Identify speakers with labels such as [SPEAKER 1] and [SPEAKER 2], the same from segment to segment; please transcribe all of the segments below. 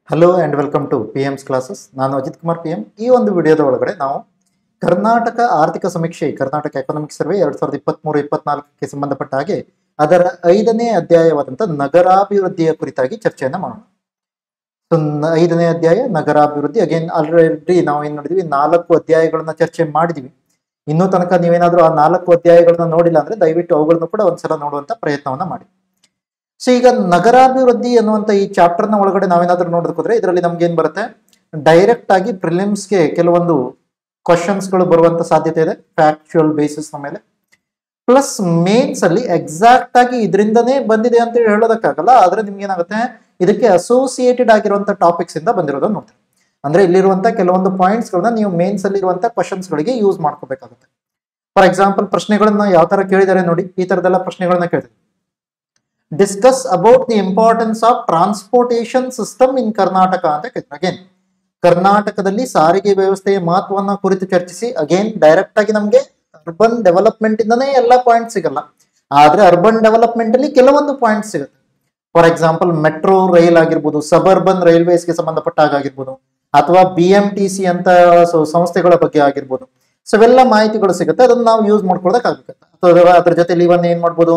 [SPEAKER 1] Hello and welcome to P Ms classes. ನಾನು Ajith Kumar P M. ಈ ಒಂದು ವಿಡಿಯೋದ ಒಳಗಡೆ ನಾವು ಕರ್ನಾಟಕ ಆರ್ಥಿಕ ಸಮೀಕ್ಷೆ, ಕರ್ನಾಟಕ ಎಕನಾಮಿಕ್ ಸರ್ವೆ 2023-24ಕ್ಕೆ ಸಂಬಂಧಪಟ್ಟ ಹಾಗೆ ಅದರ 5ನೇ ಅಧ್ಯಾಯವಾದಂಥ ನಗರಾಭಿವೃದ್ಧಿಯ ಕುರಿತಾಗಿ ಚರ್ಚೆಯನ್ನು ಮಾಡೋಣ. ಸೊ 5ನೇ ಅಧ್ಯಾಯ ನಗರಾಭಿವೃದ್ಧಿ. ಅಗೇನ್ ಆಲ್ರೆಡಿ ನಾವು ಏನು ನೋಡಿದ್ವಿ, 4 ಅಧ್ಯಾಯಗಳನ್ನ ಚರ್ಚೆ ಮಾಡಿದ್ವಿ. ಇನ್ನೂ ತನಕ ನೀವೇನಾದ್ರೂ ಆ 4 ಅಧ್ಯಾಯಗಳನ್ನ ನೋಡಿಲ್ಲ ಅಂದ್ರೆ ದಯವಿಟ್ಟು ಅವುಗಳನ್ನು ಕೂಡ ಒಂದ್ಸಲ ನೋಡುವಂತ ಪ್ರಯತ್ನವನ್ನ ಮಾಡಿ. ಸೊ ಈಗ ನಗರಾಭಿವೃದ್ಧಿ ಅನ್ನುವಂಥ ಈ ಚಾಪ್ಟರ್ನ ಒಳಗಡೆ ನಾವೇನಾದ್ರೂ ನೋಡೋದಕ್ಕೆ ಹೋದ್ರೆ ಇದರಲ್ಲಿ ನಮ್ಗೆ ಏನ್ ಬರುತ್ತೆ, ಡೈರೆಕ್ಟ್ ಆಗಿ ಪ್ರಿಲಿಮ್ಸ್ಗೆ ಕೆಲವೊಂದು ಕ್ವಶನ್ಸ್ಗಳು ಬರುವಂತ ಸಾಧ್ಯತೆ ಇದೆ ಫ್ಯಾಕ್ಚುಯಲ್ ಬೇಸಿಸ್ ಮೇಲೆ. ಪ್ಲಸ್ ಮೇನ್ಸ್ ಅಲ್ಲಿ ಎಕ್ಸಾಕ್ಟ್ ಆಗಿ ಇದರಿಂದನೇ ಬಂದಿದೆ ಅಂತ ಹೇಳೋದಕ್ಕಾಗಲ್ಲ, ಆದ್ರೆ ನಿಮ್ಗೆ ಏನಾಗುತ್ತೆ, ಇದಕ್ಕೆ ಅಸೋಸಿಯೇಟೆಡ್ ಆಗಿರುವಂತ ಟಾಪಿಕ್ಸ್ ಇಂದ ಬಂದಿರೋದನ್ನ ನೋಡ್ತೀವಿ. ಅಂದ್ರೆ ಇಲ್ಲಿರುವಂತ ಕೆಲವೊಂದು ಪಾಯಿಂಟ್ಸ್ ಗಳನ್ನ ನೀವು ಮೇನ್ಸ್ ಅಲ್ಲಿ ಇರುವಂತ ಕ್ವಶನ್ಸ್ ಗಳಿಗೆ ಯೂಸ್ ಮಾಡ್ಕೋಬೇಕಾಗುತ್ತೆ. ಫಾರ್ ಎಕ್ಸಾಂಪಲ್ ಪ್ರಶ್ನೆಗಳನ್ನ ಯಾವ ತರ ಕೇಳಿದ್ದಾರೆ ನೋಡಿ, ಈ ತರದೆಲ್ಲ ಪ್ರಶ್ನೆಗಳನ್ನ ಕೇಳಿದ್ರು. Discuss about the importance of transportation system in Karnataka ಅಂತ ಕೇಳಿದ್ರು. ಅಗೇನ್ ಕರ್ನಾಟಕದಲ್ಲಿ ಸಾರಿಗೆ ವ್ಯವಸ್ಥೆಯ ಮಹತ್ವವನ್ನ ಕುರಿತು ಚರ್ಚಿಸಿ. ಅಗೇನ್ ಡೈರೆಕ್ಟ್ ಆಗಿ ನಮ್ಗೆ ಅರ್ಬನ್ ಡೆವಲಪ್ಮೆಂಟ್ ಇಂದನೇ ಎಲ್ಲ ಪಾಯಿಂಟ್ ಸಿಗಲ್ಲ, ಆದ್ರೆ ಅರ್ಬನ್ ಡೆವಲಪ್ಮೆಂಟ್ ಅಲ್ಲಿ ಕೆಲವೊಂದು ಪಾಯಿಂಟ್ ಸಿಗುತ್ತೆ. ಫಾರ್ ಎಕ್ಸಾಂಪಲ್ ಮೆಟ್ರೋ ರೈಲ್ ಆಗಿರ್ಬೋದು, ಸಬರ್ಬನ್ ರೈಲ್ವೇಸ್ಗೆ ಸಂಬಂಧಪಟ್ಟ ಆಗಿರ್ಬೋದು, ಅಥವಾ BMTC ಅಂತ ಸಂಸ್ಥೆಗಳ ಬಗ್ಗೆ ಆಗಿರ್ಬೋದು. ಸೊ ಇವೆಲ್ಲ ಮಾಹಿತಿಗಳು ಸಿಗುತ್ತೆ, ಅದನ್ನ ನಾವು ಯೂಸ್ ಮಾಡ್ಕೊಳಕ್ಕಾಗುತ್ತೆ. ಅಥವಾ ಅದ್ರ ಜೊತೆಲಿ ಇವನ್ ಏನ್ ಮಾಡ್ಬೋದು,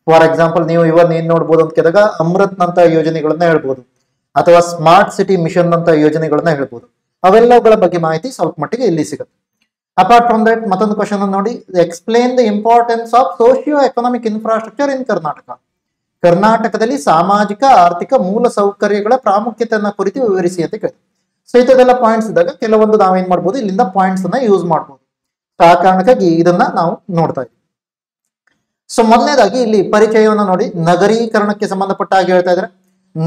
[SPEAKER 1] ಫಾರ್ ಎಕ್ಸಾಂಪಲ್ ನೀವು ಇವನ್ ಏನ್ ನೋಡ್ಬೋದು ಅಂತ ಕೇಳಿದಾಗ ಅಮೃತ್ ನಂತ ಯೋಜನೆಗಳನ್ನ ಹೇಳ್ಬೋದು, ಅಥವಾ ಸ್ಮಾರ್ಟ್ ಸಿಟಿ ಮಿಷನ್ ಅಂತ ಯೋಜನೆಗಳನ್ನ ಹೇಳ್ಬೋದು. ಅವೆಲ್ಲಗಳ ಬಗ್ಗೆ ಮಾಹಿತಿ ಸ್ವಲ್ಪ ಮಟ್ಟಿಗೆ ಇಲ್ಲಿ ಸಿಗುತ್ತೆ. ಅಪಾರ್ಟ್ ಫ್ರಮ್ ದಟ್ ಮತ್ತೊಂದು ಕ್ವಶನ್ ನೋಡಿ, explain the importance of socio economic infrastructure in Karnataka. ಕರ್ನಾಟಕದಲ್ಲಿ ಸಾಮಾಜಿಕ ಆರ್ಥಿಕ ಮೂಲ ಸೌಕರ್ಯಗಳ ಪ್ರಾಮುಖ್ಯತೆಯನ್ನ ಕುರಿತು ವಿವರಿಸಿ ಅಂತ ಕೇಳಿ. ಸೊ ಇದೆಲ್ಲ ಪಾಯಿಂಟ್ಸ್ ಇದ್ದಾಗ ಕೆಲವೊಂದು ನಾವೇನ್ ಮಾಡ್ಬೋದು, ಇಲ್ಲಿಂದ ಪಾಯಿಂಟ್ಸ್ ಅನ್ನ ಯೂಸ್ ಮಾಡ್ಬೋದು. ಆ ಕಾರಣಕ್ಕಾಗಿ ಇದನ್ನ ನಾವು ನೋಡ್ತಾ ಇದ್ದೀವಿ. ಸೊ ಮೊದಲನೇದಾಗಿ ಇಲ್ಲಿ ಪರಿಚಯವನ್ನು ನೋಡಿ, ನಗರೀಕರಣಕ್ಕೆ ಸಂಬಂಧಪಟ್ಟ ಹಾಗೆ ಹೇಳ್ತಾ ಇದ್ದಾರೆ.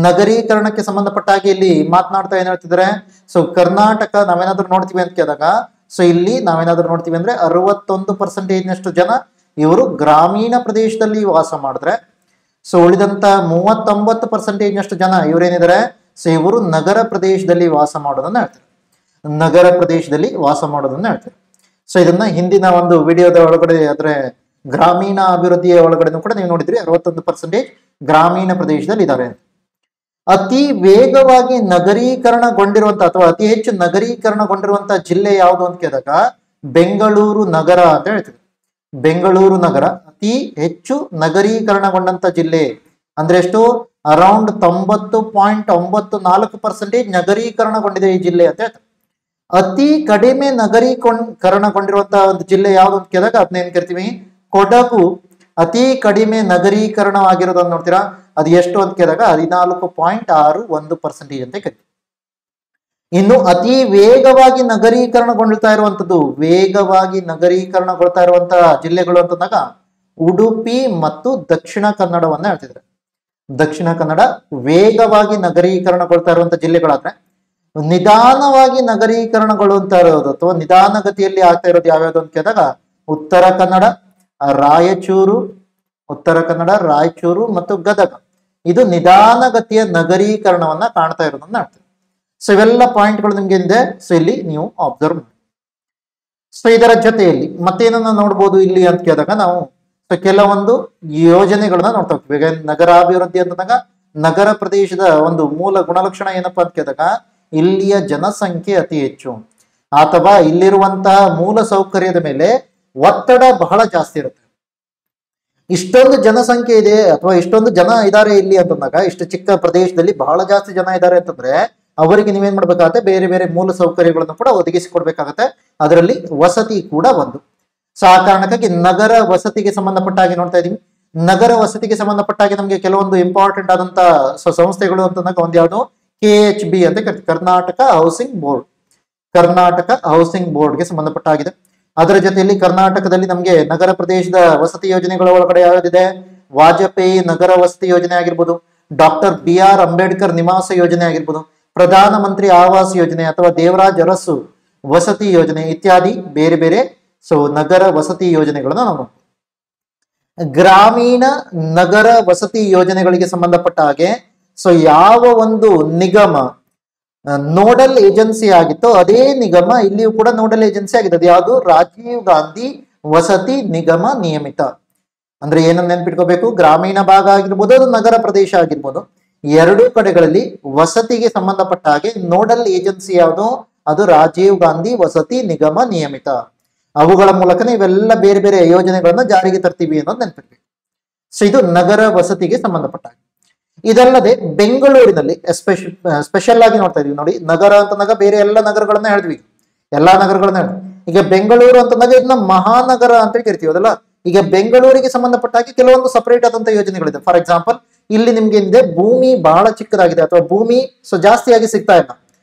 [SPEAKER 1] ನಗರೀಕರಣಕ್ಕೆ ಸಂಬಂಧಪಟ್ಟ ಹಾಗೆ ಇಲ್ಲಿ ಮಾತನಾಡ್ತಾ ಏನ್ ಹೇಳ್ತಿದ್ದಾರೆ, ಸೊ ಕರ್ನಾಟಕ ನಾವೇನಾದ್ರೂ ನೋಡ್ತೀವಿ ಅಂತ ಕೇಳಿದಾಗ, ಸೊ ಇಲ್ಲಿ ನಾವೇನಾದ್ರೂ ನೋಡ್ತೀವಿ ಅಂದ್ರೆ 61% ಜನ ಇವರು ಗ್ರಾಮೀಣ ಪ್ರದೇಶದಲ್ಲಿ ವಾಸ ಮಾಡಿದ್ರೆ, ಸೊ ಉಳಿದಂತ 39% ಜನ ಇವರೇನಿದ್ದಾರೆ, ಸೊ ಇವರು ನಗರ ಪ್ರದೇಶದಲ್ಲಿ ವಾಸ ಮಾಡೋದನ್ನ ಹೇಳ್ತಾರೆ. ನಗರ ಪ್ರದೇಶದಲ್ಲಿ ವಾಸ ಮಾಡೋದನ್ನ ಹೇಳ್ತಾರೆ. ಸೊ ಇದನ್ನ ಹಿಂದಿನ ಒಂದು ವಿಡಿಯೋದ ಒಳಗಡೆ, ಆದ್ರೆ ಗ್ರಾಮೀಣ ಅಭಿವೃದ್ಧಿಯ ಒಳಗಡೆ ಕೂಡ ನೀವು ನೋಡಿದ್ರಿ, 61% ಗ್ರಾಮೀಣ ಪ್ರದೇಶದಲ್ಲಿ ಇದ್ದಾರೆ. ಅತಿ ವೇಗವಾಗಿ ನಗರೀಕರಣಗೊಂಡಿರುವಂತ ಅಥವಾ ಅತಿ ಹೆಚ್ಚು ನಗರೀಕರಣಗೊಂಡಿರುವಂತ ಜಿಲ್ಲೆ ಯಾವುದು ಅಂತ ಕೇಳಿದಾಗ ಬೆಂಗಳೂರು ನಗರ ಅಂತ ಹೇಳ್ತೀವಿ. ಬೆಂಗಳೂರು ನಗರ ಅತಿ ಹೆಚ್ಚು ನಗರೀಕರಣಗೊಂಡಂತ ಜಿಲ್ಲೆ. ಅಂದ್ರೆ ಎಷ್ಟು, ಅರೌಂಡ್ 90.94% ನಗರೀಕರಣಗೊಂಡಿದೆ ಈ ಜಿಲ್ಲೆ ಅಂತ ಹೇಳ್ತಾರೆ. ಅತಿ ಕಡಿಮೆ ನಗರೀಕರಣಗೊಂಡಿರುವಂತಹ ಒಂದು ಜಿಲ್ಲೆ ಯಾವುದು ಅಂತ ಕೇಳಿದಾಗ ಅದನ್ನೇನ್ ಕರಿತೀವಿ, ಕೊಡಗು ಅತಿ ಕಡಿಮೆ ನಗರೀಕರಣವಾಗಿರೋದನ್ನ ನೋಡ್ತೀರಾ. ಅದು ಎಷ್ಟು ಅಂತ ಕೇಳಿದಾಗ 14.61% ಅಂತ ಕರಿತೀವಿ. ಇನ್ನು ಅತಿ ವೇಗವಾಗಿ ನಗರೀಕರಣಗೊಳ್ತಾ ಇರುವಂತದ್ದು, ವೇಗವಾಗಿ ನಗರೀಕರಣಗೊಳ್ತಾ ಇರುವಂತಹ ಜಿಲ್ಲೆಗಳು ಅಂತಂದಾಗ ಉಡುಪಿ ಮತ್ತು ದಕ್ಷಿಣ ಕನ್ನಡವನ್ನ ಹೇಳ್ತಿದ್ರೆ. ದಕ್ಷಿಣ ಕನ್ನಡ ವೇಗವಾಗಿ ನಗರೀಕರಣಗೊಳ್ತಾ ಇರುವಂತಹ ಜಿಲ್ಲೆಗಳಾದ್ರೆ, ನಿಧಾನವಾಗಿ ನಗರೀಕರಣಗೊಳ್ಳುವಂತ ಇರೋದು ಅಥವಾ ನಿಧಾನಗತಿಯಲ್ಲಿ ಆಗ್ತಾ ಇರೋದು ಯಾವ್ಯಾವ್ದು ಅಂತ ಕೇಳಿದಾಗ ಉತ್ತರ ಕನ್ನಡ, ರಾಯಚೂರು ಮತ್ತು ಗದಗ. ಇದು ನಿಧಾನಗತಿಯ ನಗರೀಕರಣವನ್ನ ಕಾಣ್ತಾ ಇರೋದನ್ನ ಹೇಳ್ತೀವಿ. ಸೊ ಇವೆಲ್ಲ ಪಾಯಿಂಟ್ಗಳು ನಿಮ್ಗೆ ಇದೆ, ಸೊ ಇಲ್ಲಿ ನೀವು ಅಬ್ಸರ್ವ್ ಮಾಡಿ. ಸೊ ಇದರ ಜೊತೆಯಲ್ಲಿ ಮತ್ತೇನನ್ನ ನೋಡ್ಬೋದು ಇಲ್ಲಿ ಅಂತ ಕೇಳಿದಾಗ ನಾವು ಕೆಲವೊಂದು ಯೋಜನೆಗಳನ್ನ ನೋಡ್ತಾ ಹೋಗ್ತೀವಿ. ಈಗ ನಗರಾಭಿವೃದ್ಧಿ ಅಂತಂದಾಗ ನಗರ ಪ್ರದೇಶದ ಒಂದು ಮೂಲ ಗುಣಲಕ್ಷಣ ಏನಪ್ಪಾ ಅಂತ ಕೇಳಿದಾಗ ಇಲ್ಲಿಯ ಜನಸಂಖ್ಯೆ ಅತಿ ಹೆಚ್ಚು, ಅಥವಾ ಇಲ್ಲಿರುವಂತಹ ಮೂಲ ಸೌಕರ್ಯದ ಮೇಲೆ ಒತ್ತಡ ಬಹಳ ಜಾಸ್ತಿ ಇರುತ್ತೆ. ಇಷ್ಟೊಂದು ಜನಸಂಖ್ಯೆ ಇದೆ ಅಥವಾ ಇಷ್ಟೊಂದು ಜನ ಇದ್ದಾರೆ ಇಲ್ಲಿ ಅಂತಂದಾಗ, ಇಷ್ಟು ಚಿಕ್ಕ ಪ್ರದೇಶದಲ್ಲಿ ಬಹಳ ಜಾಸ್ತಿ ಜನ ಇದ್ದಾರೆ ಅಂತಂದ್ರೆ ಅವರಿಗೆ ನೀವೇನ್ ಮಾಡ್ಬೇಕಾಗತ್ತೆ, ಬೇರೆ ಬೇರೆ ಮೂಲ ಸೌಕರ್ಯಗಳನ್ನು ಕೂಡ ಒದಗಿಸಿಕೊಡ್ಬೇಕಾಗತ್ತೆ. ಅದರಲ್ಲಿ ವಸತಿ ಕೂಡ ಒಂದು. ಸೊ ಆ ಕಾರಣಕ್ಕಾಗಿ ನಗರ ವಸತಿಗೆ ಸಂಬಂಧಪಟ್ಟ ಹಾಗೆ ನೋಡ್ತಾ ಇದೀವಿ. ನಗರ ವಸತಿಗೆ ಸಂಬಂಧಪಟ್ಟ ಹಾಗೆ ನಮಗೆ ಕೆಲವೊಂದು ಇಂಪಾರ್ಟೆಂಟ್ ಆದಂತ ಸಂಸ್ಥೆಗಳು ಅಂತಂದಾಗ ಒಂದು ಯಾವುದು, KHB ಅಂತ ಕರಿತೀವಿ, Karnataka housing board. Karnataka housing ಬೋರ್ಡ್ಗೆ ಸಂಬಂಧಪಟ್ಟ ಆಗಿದೆ. ಅದರ ಜೊತೆಯಲ್ಲಿ ಕರ್ನಾಟಕದಲ್ಲಿ ನಮಗೆ ನಗರ ಪ್ರದೇಶದ ವಸತಿ ಯೋಜನೆಗಳ ಒಳಗಡೆ ಯಾವ್ದಿದೆ, ವಾಜಪೇಯಿ ನಗರ ವಸತಿ ಯೋಜನೆ ಆಗಿರ್ಬೋದು, ಡಾಕ್ಟರ್ BR ಅಂಬೇಡ್ಕರ್ ನಿವಾಸ ಯೋಜನೆ ಆಗಿರ್ಬೋದು, ಪ್ರಧಾನ ಮಂತ್ರಿ ಆವಾಸ್ ಯೋಜನೆ ಅಥವಾ ದೇವರಾಜ್ ಅರಸು ವಸತಿ ಯೋಜನೆ ಇತ್ಯಾದಿ ಬೇರೆ ಬೇರೆ ಸೊ ನಗರ ವಸತಿ ಯೋಜನೆಗಳನ್ನ ನಾವು ಗ್ರಾಮೀಣ ನಗರ ವಸತಿ ಯೋಜನೆಗಳಿಗೆ ಸಂಬಂಧಪಟ್ಟ ಹಾಗೆ ಸೊ ಯಾವ ಒಂದು ನಿಗಮ ನೋಡಲ್ ಏಜೆನ್ಸಿ ಆಗಿತ್ತು ಅದೇ ನಿಗಮ ಇಲ್ಲಿಯೂ ಕೂಡ ನೋಡಲ್ ಏಜೆನ್ಸಿ ಆಗಿದೆ. ಅದು ಯಾವುದು, ರಾಜೀವ್ ಗಾಂಧಿ ವಸತಿ ನಿಗಮ ನಿಯಮಿತ. ಅಂದ್ರೆ ಏನನ್ನ ನೆನ್ಪಿಟ್ಕೋಬೇಕು, ಗ್ರಾಮೀಣ ಭಾಗ ಆಗಿರ್ಬೋದು, ಅದು ನಗರ ಪ್ರದೇಶ ಆಗಿರ್ಬೋದು, ಎರಡೂ ಕಡೆಗಳಲ್ಲಿ ವಸತಿಗೆ ಸಂಬಂಧಪಟ್ಟ ಹಾಗೆ ನೋಡಲ್ ಏಜೆನ್ಸಿ ಯಾವುದು? ಅದು ರಾಜೀವ್ ಗಾಂಧಿ ವಸತಿ ನಿಗಮ ನಿಯಮಿತ. ಅವುಗಳ ಮೂಲಕನೇ ಇವೆಲ್ಲ ಬೇರೆ ಬೇರೆ ಯೋಜನೆಗಳನ್ನ ಜಾರಿಗೆ ತರ್ತೀವಿ ಅನ್ನೋದು ನೆನಪಿರ್ಬೇಕು. ಸೊ ಇದು ನಗರ ವಸತಿಗೆ ಸಂಬಂಧಪಟ್ಟ ಹಾಗೆ. ಇದಲ್ಲದೆ ಬೆಂಗಳೂರಿನಲ್ಲಿ ಸ್ಪೆಷಲ್ ಆಗಿ ನೋಡ್ತಾ ಇದೀವಿ ನೋಡಿ. ನಗರ ಅಂತಂದಾಗ ಬೇರೆ ಎಲ್ಲ ನಗರಗಳನ್ನ ಹೇಳಿದ್ವಿ, ಎಲ್ಲಾ ನಗರಗಳನ್ನ ಹೇಳಿದ್ವಿ. ಈಗ ಬೆಂಗಳೂರು ಅಂತಂದಾಗ ಇದನ್ನ ಮಹಾನಗರ ಅಂತ ಕರಿತೀವಿ ಅದಲ್ಲ. ಈಗ ಬೆಂಗಳೂರಿಗೆ ಸಂಬಂಧಪಟ್ಟ ಹಾಗೆ ಕೆಲವೊಂದು ಸಪರೇಟ್ ಆದಂತ ಯೋಜನೆಗಳಿದೆ. ಫಾರ್ ಎಕ್ಸಾಂಪಲ್, ಇಲ್ಲಿ ನಿಮ್ಗೆ ಏನಿದೆ, ಭೂಮಿ ಬಹಳ ಚಿಕ್ಕದಾಗಿದೆ ಅಥವಾ ಭೂಮಿ ಜಾಸ್ತಿಯಾಗಿ ಸಿಗ್ತಾ ಇಲ್ಲ.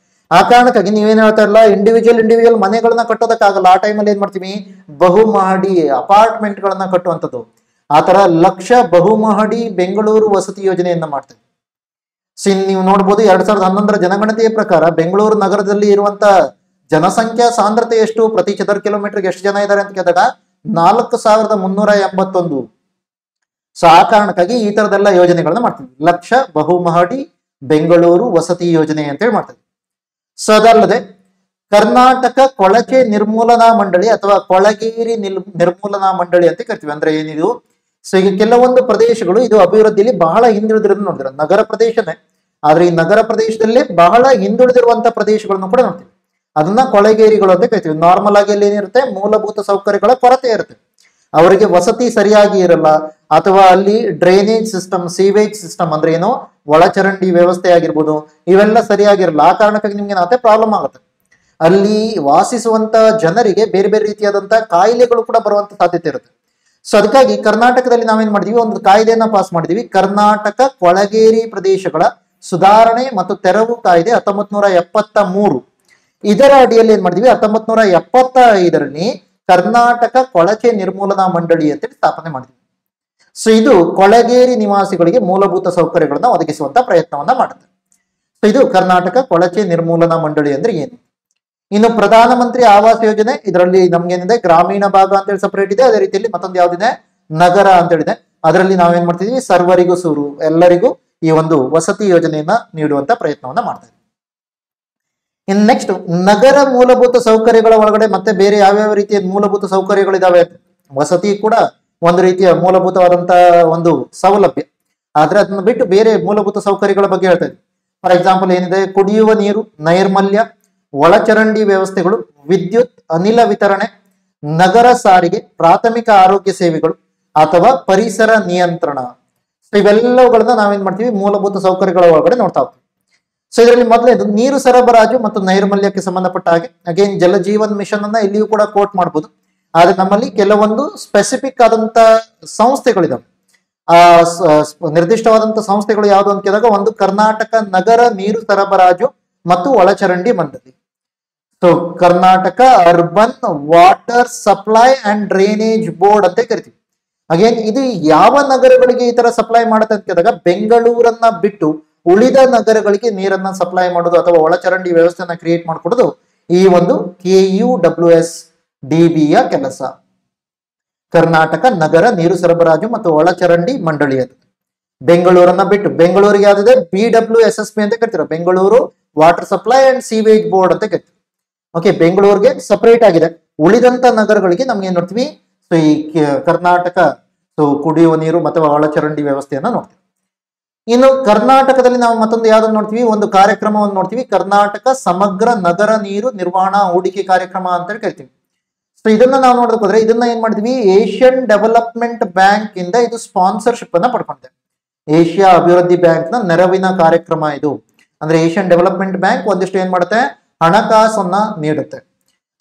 [SPEAKER 1] ಆ ಕಾರಣಕ್ಕಾಗಿ ನೀವೇನ್ ಹೇಳ್ತಾ ಇಲ್ಲ, ಇಂಡಿವಿಜುವಲ್ ಮನೆಗಳನ್ನ ಕಟ್ಟೋದಕ್ಕಾಗಲ್ಲ. ಆ ಟೈಮಲ್ಲಿ ಏನ್ ಮಾಡ್ತೀವಿ, ಬಹುಮಹಡಿ ಅಪಾರ್ಟ್ಮೆಂಟ್ ಗಳನ್ನ ಕಟ್ಟುವಂಥದ್ದು. ಆ ತರ ಲಕ್ಷ ಬಹುಮಹಡಿ ಬೆಂಗಳೂರು ವಸತಿ ಯೋಜನೆಯನ್ನ ಮಾಡ್ತೇವೆ. ಸೊ ನೀವು ನೋಡ್ಬೋದು 2011 ಜನಗಣತಿಯ ಪ್ರಕಾರ ಬೆಂಗಳೂರು ನಗರದಲ್ಲಿ ಇರುವಂತ ಜನಸಂಖ್ಯಾ ಸಾಂದ್ರತೆ ಎಷ್ಟು, ಪ್ರತಿ ಚದರ ಕಿಲೋಮೀಟರ್ಗೆ ಎಷ್ಟು ಜನ ಇದ್ದಾರೆ ಅಂತ ಕೇಳಿದಾಗ 4381. ಸೊ ಆ ಕಾರಣಕ್ಕಾಗಿ ಈ ತರದೆಲ್ಲ ಯೋಜನೆಗಳನ್ನ ಮಾಡ್ತೀವಿ. ಲಕ್ಷ ಬಹುಮಹಡಿ ಬೆಂಗಳೂರು ವಸತಿ ಯೋಜನೆ ಅಂತೇಳಿ ಮಾಡ್ತೀವಿ. ಸೊ ಅದಲ್ಲದೆ ಕರ್ನಾಟಕ ಕೊಳಚೆ ನಿರ್ಮೂಲನಾ ಮಂಡಳಿ ಅಥವಾ ಕೊಳಗೇರಿ ನಿರ್ಮೂಲನಾ ಮಂಡಳಿ ಅಂತ ಕರಿತೀವಿ. ಅಂದ್ರೆ ಏನಿದು, ಸೊ ಈಗ ಕೆಲವೊಂದು ಪ್ರದೇಶಗಳು ಇದು ಅಭಿವೃದ್ಧಿಯಲ್ಲಿ ಬಹಳ ಹಿಂದುಳಿದಿರೋದು ನೋಡಿದ್ರೆ, ನಗರ ಪ್ರದೇಶನೇ ಆದ್ರೆ ಈ ನಗರ ಪ್ರದೇಶದಲ್ಲಿ ಬಹಳ ಹಿಂದುಳಿದಿರುವಂತ ಪ್ರದೇಶಗಳನ್ನು ಕೂಡ ನೋಡ್ತೀವಿ. ಅದನ್ನ ಕೊಳಗೇರಿಗಳು ಅಂತ ಕರಿತೀವಿ. ನಾರ್ಮಲ್ ಆಗಿ ಅಲ್ಲಿ ಏನಿರುತ್ತೆ, ಮೂಲಭೂತ ಸೌಕರ್ಯಗಳ ಕೊರತೆ ಇರುತ್ತೆ. ಅವರಿಗೆ ವಸತಿ ಸರಿಯಾಗಿ ಇರಲ್ಲ, ಅಥವಾ ಅಲ್ಲಿ ಡ್ರೈನೇಜ್ ಸಿಸ್ಟಮ್, ಸೀವೇಜ್ ಸಿಸ್ಟಮ್ ಅಂದ್ರೆ ಏನು, ಒಳಚರಂಡಿ ವ್ಯವಸ್ಥೆ ಆಗಿರ್ಬೋದು, ಇವೆಲ್ಲ ಸರಿಯಾಗಿರಲ್ಲ. ಆ ಕಾರಣಕ್ಕಾಗಿ ನಿಮ್ಗೆ ಏನಾಗುತ್ತೆ, ಪ್ರಾಬ್ಲಮ್ ಆಗುತ್ತೆ. ಅಲ್ಲಿ ವಾಸಿಸುವಂತ ಜನರಿಗೆ ಬೇರೆ ಬೇರೆ ರೀತಿಯಾದಂತಹ ಕಾಯಿಲೆಗಳು ಕೂಡ ಬರುವಂತ ಸಾಧ್ಯತೆ ಇರುತ್ತೆ. ಸೊ ಅದಕ್ಕಾಗಿ ಕರ್ನಾಟಕದಲ್ಲಿ ನಾವೇನ್ ಮಾಡಿದೀವಿ, ಒಂದು ಕಾಯ್ದೆಯನ್ನ ಪಾಸ್ ಮಾಡಿದೀವಿ, ಕರ್ನಾಟಕ ಕೊಳಗೇರಿ ಪ್ರದೇಶಗಳ ಸುಧಾರಣೆ ಮತ್ತು ತೆರವು ಕಾಯ್ದೆ 1973. ಇದರ ಅಡಿಯಲ್ಲಿ ಏನ್ ಮಾಡಿದೀವಿ, 1975ರಲ್ಲಿ ಕರ್ನಾಟಕ ಕೊಳಚೆ ನಿರ್ಮೂಲನಾ ಮಂಡಳಿ ಅಂತೇಳಿ ಸ್ಥಾಪನೆ ಮಾಡಿದ್ವಿ. ಸೊ ಇದು ಕೊಳಗೇರಿ ನಿವಾಸಿಗಳಿಗೆ ಮೂಲಭೂತ ಸೌಕರ್ಯಗಳನ್ನ ಒದಗಿಸುವಂತ ಪ್ರಯತ್ನವನ್ನ ಮಾಡುತ್ತೆ. ಸೊ ಇದು ಕರ್ನಾಟಕ ಕೊಳಚೆ ನಿರ್ಮೂಲನಾ ಮಂಡಳಿ ಅಂದ್ರೆ ಏನು. ಇನ್ನು ಪ್ರಧಾನಮಂತ್ರಿ ಆವಾಸ್ ಯೋಜನೆ, ಇದರಲ್ಲಿ ನಮ್ಗೇನಿದೆ, ಗ್ರಾಮೀಣ ಭಾಗ ಅಂತೇಳಿ ಸಪರೇಟ್ ಇದೆ. ಅದೇ ರೀತಿಯಲ್ಲಿ ಮತ್ತೊಂದು ಯಾವ್ದಿದೆ, ನಗರ ಅಂತ ಹೇಳಿದೆ. ಅದರಲ್ಲಿ ನಾವೇನ್ ಮಾಡ್ತಿದೀವಿ, ಸರ್ವರಿಗೂ ಸೂರು, ಎಲ್ಲರಿಗೂ ಈ ಒಂದು ವಸತಿ ಯೋಜನೆಯನ್ನ ನೀಡುವಂತ ಪ್ರಯತ್ನವನ್ನ ಮಾಡ್ತಾ ಇದ್ದೀವಿ. ಇನ್ ನೆಕ್ಸ್ಟ್, ನಗರ ಮೂಲಭೂತ ಸೌಕರ್ಯಗಳ ಒಳಗಡೆ ಮತ್ತೆ ಬೇರೆ ಯಾವ್ಯಾವ ರೀತಿಯ ಮೂಲಭೂತ ಸೌಕರ್ಯಗಳಿದಾವೆ. ವಸತಿ ಕೂಡ ಒಂದು ರೀತಿಯ ಮೂಲಭೂತವಾದಂತ ಒಂದು ಸೌಲಭ್ಯ, ಆದ್ರೆ ಅದನ್ನ ಬಿಟ್ಟು ಬೇರೆ ಮೂಲಭೂತ ಸೌಕರ್ಯಗಳ ಬಗ್ಗೆ ಹೇಳ್ತಾ ಇದ್ವಿ. ಫಾರ್ ಎಕ್ಸಾಂಪಲ್ ಏನಿದೆ, ಕುಡಿಯುವ ನೀರು, ನೈರ್ಮಲ್ಯ, ಒಳಚರಂಡಿ ವ್ಯವಸ್ಥೆಗಳು, ವಿದ್ಯುತ್, ಅನಿಲ ವಿತರಣೆ, ನಗರ ಸಾರಿಗೆ, ಪ್ರಾಥಮಿಕ ಆರೋಗ್ಯ ಸೇವೆಗಳು ಅಥವಾ ಪರಿಸರ ನಿಯಂತ್ರಣ. ಇವೆಲ್ಲವುಗಳನ್ನ ನಾವೇನ್ ಮಾಡ್ತೀವಿ, ಮೂಲಭೂತ ಸೌಕರ್ಯಗಳ ಒಳಗಡೆ ನೋಡ್ತಾ ಹೋಗ್ತೀವಿ. ಸೊ ಇದರಲ್ಲಿ ಮೊದಲನೇದು ನೀರು ಸರಬರಾಜು ಮತ್ತು ನೈರ್ಮಲ್ಯಕ್ಕೆ ಸಂಬಂಧಪಟ್ಟ ಹಾಗೆ, ಅಗೇನ್ ಜಲ ಜೀವನ್ ಮಿಷನ್ ಅನ್ನ ಇಲ್ಲಿಯೂ ಕೂಡ ಕೋಟ್ ಮಾಡ್ಬೋದು. ಆದ್ರೆ ನಮ್ಮಲ್ಲಿ ಕೆಲವೊಂದು ಸ್ಪೆಸಿಫಿಕ್ ಆದಂತ ಸಂಸ್ಥೆಗಳಿದಾವೆ. ಆ ನಿರ್ದಿಷ್ಟವಾದಂತ ಸಂಸ್ಥೆಗಳು ಯಾವುದು ಅಂತ ಕೇಳಿದಾಗ, ಒಂದು ಕರ್ನಾಟಕ ನಗರ ನೀರು ಸರಬರಾಜು ಮತ್ತು ಒಳಚರಂಡಿ ಮಂಡಳಿ. So Karnataka urban water supply and drainage board ಅಂತ ಕರಿತೀವಿ. ಅಗೇನ್ ಇದು ಯಾವ ನಗರಗಳಿಗೆ ಈ ತರ ಸಪ್ಲೈ ಮಾಡುತ್ತೆ ಅಂತ ಕೇಳಿದಾಗ, ಬೆಂಗಳೂರನ್ನ ಬಿಟ್ಟು ಉಳಿದ ನಗರಗಳಿಗೆ ನೀರನ್ನ ಸಪ್ಲೈ ಮಾಡೋದು ಅಥವಾ ಒಳಚರಂಡಿ ವ್ಯವಸ್ಥೆಯನ್ನ ಕ್ರಿಯೇಟ್ ಮಾಡಿಕೊಡೋದು ಈ ಒಂದು KUWSDB ಯ ಕೆಲಸ. ಕರ್ನಾಟಕ ನಗರ ನೀರು ಸರಬರಾಜು ಮತ್ತು ಒಳಚರಂಡಿ ಮಂಡಳಿ ಅದು. ಬೆಂಗಳೂರನ್ನ ಬಿಟ್ಟು, ಬೆಂಗಳೂರಿಗೆ ಯಾವ್ದಿದೆ, BWSSB ಅಂತ ಕರಿತೀರ, Bengaluru water supply and sewage board ಅಂತ ಕರಿತೀವಿ. ಓಕೆ, ಬೆಂಗಳೂರಿಗೆ ಸಪರೇಟ್ ಆಗಿದೆ. ಉಳಿದಂತ ನಗರಗಳಿಗೆ ನಮ್ಗೆ ಏನ್ ನೋಡ್ತೀವಿ, ಸೊ ಈ ಕರ್ನಾಟಕ ಕುಡಿಯುವ ನೀರು ಮತ್ತು ಒಳಚರಂಡಿ ವ್ಯವಸ್ಥೆಯನ್ನ ನೋಡ್ತೀವಿ. ಇನ್ನು ಕರ್ನಾಟಕದಲ್ಲಿ ನಾವು ಮತ್ತೊಂದು ಯಾವ್ದನ್ನು ನೋಡ್ತೀವಿ, ಒಂದು ಕಾರ್ಯಕ್ರಮವನ್ನು ನೋಡ್ತೀವಿ, ಕರ್ನಾಟಕ ಸಮಗ್ರ ನಗರ ನೀರು ನಿರ್ವಹಣಾ ಹೂಡಿಕೆ ಕಾರ್ಯಕ್ರಮ ಅಂತ ಕರಿತೀವಿ. ಸೊ ಇದನ್ನ ನಾವು ನೋಡೋದಕ್ಕೆ ಹೋದ್ರೆ, ಇದನ್ನ ಏನ್ ಮಾಡಿದ್ವಿ, ಏಷ್ಯನ್ ಡೆವಲಪ್ಮೆಂಟ್ ಬ್ಯಾಂಕ್ ಇಂದ ಇದು ಸ್ಪಾನ್ಸರ್ಶಿಪ್ ಅನ್ನ ಪಡ್ಕೊಂಡಿದೆ. ಏಷ್ಯಾ ಅಭಿವೃದ್ಧಿ ಬ್ಯಾಂಕ್ ನ ನೆರವಿನ ಕಾರ್ಯಕ್ರಮ ಇದು. ಅಂದ್ರೆ ಏಷ್ಯನ್ ಡೆವಲಪ್ಮೆಂಟ್ ಬ್ಯಾಂಕ್ ಒಂದಿಷ್ಟು ಏನ್ ಮಾಡುತ್ತೆ, ಹಣಕಾಸನ್ನ ನೀಡುತ್ತೆ.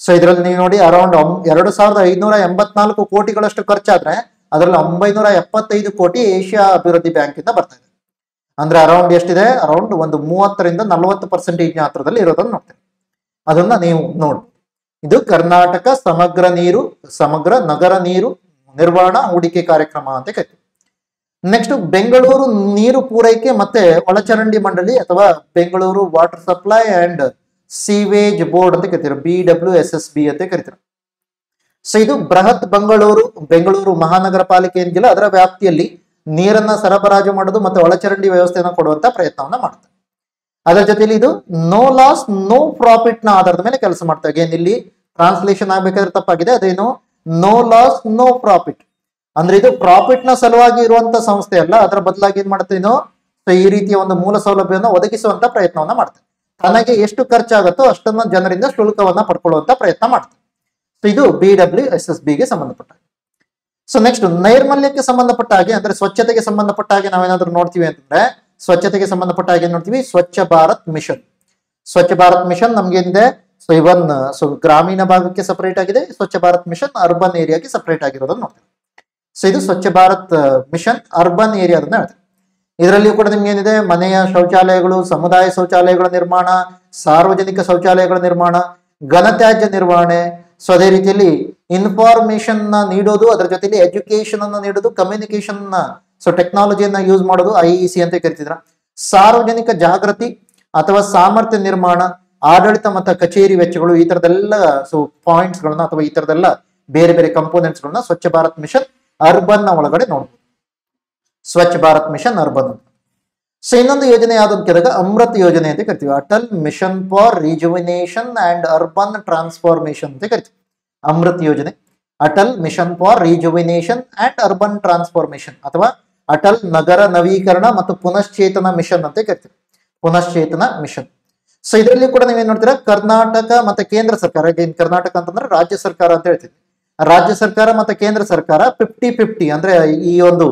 [SPEAKER 1] ಸೊ ಇದರಲ್ಲಿ ನೀವು ನೋಡಿ, ಅರೌಂಡ್ 2584 ಕೋಟಿಗಳಷ್ಟು ಖರ್ಚಾದ್ರೆ ಅದರಲ್ಲಿ 975 ಕೋಟಿ ಏಷ್ಯಾ ಅಭಿವೃದ್ಧಿ ಬ್ಯಾಂಕ್ ಇಂದ ಬರ್ತಾ ಇದೆ. ಅಂದ್ರೆ ಅರೌಂಡ್ ಎಷ್ಟಿದೆ, ಅರೌಂಡ್ ಒಂದು 30ರಿಂದ 40% ಹತ್ರದಲ್ಲಿ ಇರೋದನ್ನ ನೋಡ್ತೇವೆ. ಅದನ್ನ ನೀವು ನೋಡಿ, ಇದು ಕರ್ನಾಟಕ ಸಮಗ್ರ ನಗರ ನೀರು ನಿರ್ವಹಣಾ ಹೂಡಿಕೆ ಕಾರ್ಯಕ್ರಮ ಅಂತ ಕರಿತೀವಿ. ನೆಕ್ಸ್ಟ್, ಬೆಂಗಳೂರು ನೀರು ಪೂರೈಕೆ ಮತ್ತೆ ಒಳಚರಂಡಿ ಮಂಡಳಿ ಅಥವಾ Bengaluru water supply and sewage board ಅಂತ ಕರಿತೀರ, BWSSB ಅಂತ ಕರಿತೀರ. ಸೊ ಇದು ಬೃಹತ್ ಬೆಂಗಳೂರು ಮಹಾನಗರ ಪಾಲಿಕೆ ಏನಿಲ್ಲ ಅದರ ವ್ಯಾಪ್ತಿಯಲ್ಲಿ ನೀರನ್ನ ಸರಬರಾಜು ಮಾಡೋದು ಮತ್ತೆ ಒಳಚರಂಡಿ ವ್ಯವಸ್ಥೆಯನ್ನು ಕೊಡುವಂತ ಪ್ರಯತ್ನವನ್ನ ಮಾಡುತ್ತೆ. ಅದರ ಜೊತೆಲಿ ಇದು ನೋ ಲಾಸ್ ನೋ ಪ್ರಾಫಿಟ್ ನ ಆಧಾರದ ಮೇಲೆ ಕೆಲಸ ಮಾಡ್ತಾ. ಅಗೇನ್ ಇಲ್ಲಿ ಟ್ರಾನ್ಸ್ಲೇಷನ್ ಆಗ್ಬೇಕಾದ್ರೆ ತಪ್ಪಾಗಿದೆ. ಅದೇನು, ನೋ ಲಾಸ್ ನೋ ಪ್ರಾಫಿಟ್ ಅಂದ್ರೆ ಇದು ಪ್ರಾಫಿಟ್ ನ ಸಲುವಾಗಿ ಇರುವಂತ ಸಂಸ್ಥೆ ಅಲ್ಲ, ಅದರ ಬದಲಾಗಿ ಏನ್ ಮಾಡುತ್ತೆ, ಸೊ ಈ ರೀತಿಯ ಒಂದು ಮೂಲ ಸೌಲಭ್ಯವನ್ನು ಒದಗಿಸುವಂತ ಪ್ರಯತ್ನವನ್ನ ಮಾಡ್ತಾರೆ. ತನಗೆ ಎಷ್ಟು ಖರ್ಚಾಗುತ್ತೋ ಅಷ್ಟನ್ನ ಜನರಿಂದ ಶುಲ್ಕವನ್ನ ಪಡ್ಕೊಳ್ಳುವಂತ ಪ್ರಯತ್ನ ಮಾಡ್ತಾರೆ. ಸೊ ಇದು BWSSB ಗೆ ಸಂಬಂಧಪಟ್ಟ. ಸೊ ನೆಕ್ಸ್ಟ್ ನೈರ್ಮಲ್ಯಕ್ಕೆ ಸಂಬಂಧಪಟ್ಟ ಹಾಗೆ, ಅಂದ್ರೆ ಸ್ವಚ್ಛತೆಗೆ ಸಂಬಂಧಪಟ್ಟ ಹಾಗೆ ನಾವೇನಾದ್ರೂ ನೋಡ್ತೀವಿ ಅಂತಂದ್ರೆ, ಸ್ವಚ್ಛತೆಗೆ ಸಂಬಂಧಪಟ್ಟ ಹಾಗೆ ನೋಡ್ತೀವಿ ಸ್ವಚ್ಛ ಭಾರತ್ ಮಿಷನ್. ಸ್ವಚ್ಛ ಭಾರತ್ ಮಿಷನ್ ನಮ್ಗೇನಿದೆ, ಸೊ ಇವನ್ ಸೊ ಗ್ರಾಮೀಣ ಭಾಗಕ್ಕೆ ಸಪರೇಟ್ ಆಗಿದೆ, ಸ್ವಚ್ಛ ಭಾರತ್ ಮಿಷನ್ ಅರ್ಬನ್ ಏರಿಯಾಗೆ ಸಪರೇಟ್ ಆಗಿರೋದನ್ನ ನೋಡ್ತೀವಿ. ಸೊ ಇದು ಸ್ವಚ್ಛ ಭಾರತ್ ಮಿಷನ್ ಅರ್ಬನ್ ಏರಿಯಾದನ್ನ ಹೇಳ್ತೀವಿ. ಇದರಲ್ಲಿ ಕೂಡ ನಿಮ್ಗೆ ಏನಿದೆ, ಮನೆಯ ಶೌಚಾಲಯಗಳು, ಸಮುದಾಯ ಶೌಚಾಲಯಗಳ ನಿರ್ಮಾಣ, ಸಾರ್ವಜನಿಕ ಶೌಚಾಲಯಗಳ ನಿರ್ಮಾಣ, ಘನತ್ಯಾಜ್ಯ ನಿರ್ವಹಣೆ, ಸೊ ಅದೇ ರೀತಿಯಲ್ಲಿ ಇನ್ಫಾರ್ಮೇಶನ್ ನ ನೀಡೋದು, ಅದರ ಜೊತೆಲಿ ಎಜುಕೇಶನ್ ಅನ್ನ ನೀಡೋದು, ಕಮ್ಯುನಿಕೇಶನ್ ನ ಸೊ ಟೆಕ್ನಾಲಜಿಯನ್ನ ಯೂಸ್ ಮಾಡೋದು, IEC ಅಂತ ಕರಿತಿದ್ರ, ಸಾರ್ವಜನಿಕ ಜಾಗೃತಿ ಅಥವಾ ಸಾಮರ್ಥ್ಯ ನಿರ್ಮಾಣ, ಆಡಳಿತ ಮತ್ತು ಕಚೇರಿ ವೆಚ್ಚಗಳು, ಈ ತರದೆಲ್ಲ ಸೊ ಪಾಯಿಂಟ್ಸ್ ಗಳನ್ನ ಅಥವಾ ಈ ತರದೆಲ್ಲ ಬೇರೆ ಬೇರೆ ಕಂಪೋನೆಂಟ್ಸ್ ಗಳನ್ನ ಸ್ವಚ್ಛ ಭಾರತ್ ಮಿಷನ್ ಅರ್ಬನ್ ನ ಒಳಗಡೆ ನೋಡ್ಬೋದು. ಸ್ವಚ್ಛ ಭಾರತ್ ಮಿಷನ್ ಅರ್ಬನ್. ಸೊ ಇನ್ನೊಂದು ಯೋಜನೆ ಯಾವ್ದು ಅಂತ ಕೇಳಿದಾಗ ಅಮೃತ್ ಯೋಜನೆ ಅಂತ ಕರಿತೀವಿ. Atal mission for rejuvenation and urban transformation ಅಂತ ಕರಿತೀವಿ. ಅಮೃತ್ ಯೋಜನೆ, Atal mission for rejuvenation and urban transformation ಅಥವಾ ಅಟಲ್ ನಗರ ನವೀಕರಣ ಮತ್ತು ಪುನಶ್ಚೇತನ ಮಿಷನ್ ಅಂತ ಕರಿತೀವಿ. ಪುನಶ್ಚೇತನ ಮಿಷನ್. ಸೊ ಇದರಲ್ಲಿ ಕೂಡ ನೀವೇನ್ ನೋಡ್ತೀರಾ, ಕರ್ನಾಟಕ ಮತ್ತೆ ಕೇಂದ್ರ ಸರ್ಕಾರ, ಕರ್ನಾಟಕ ಅಂತಂದ್ರೆ ರಾಜ್ಯ ಸರ್ಕಾರ ಅಂತ ಹೇಳ್ತೀವಿ. ರಾಜ್ಯ ಸರ್ಕಾರ ಮತ್ತೆ ಕೇಂದ್ರ ಸರ್ಕಾರ 50-50 ಅಂದ್ರೆ ಈ ಒಂದು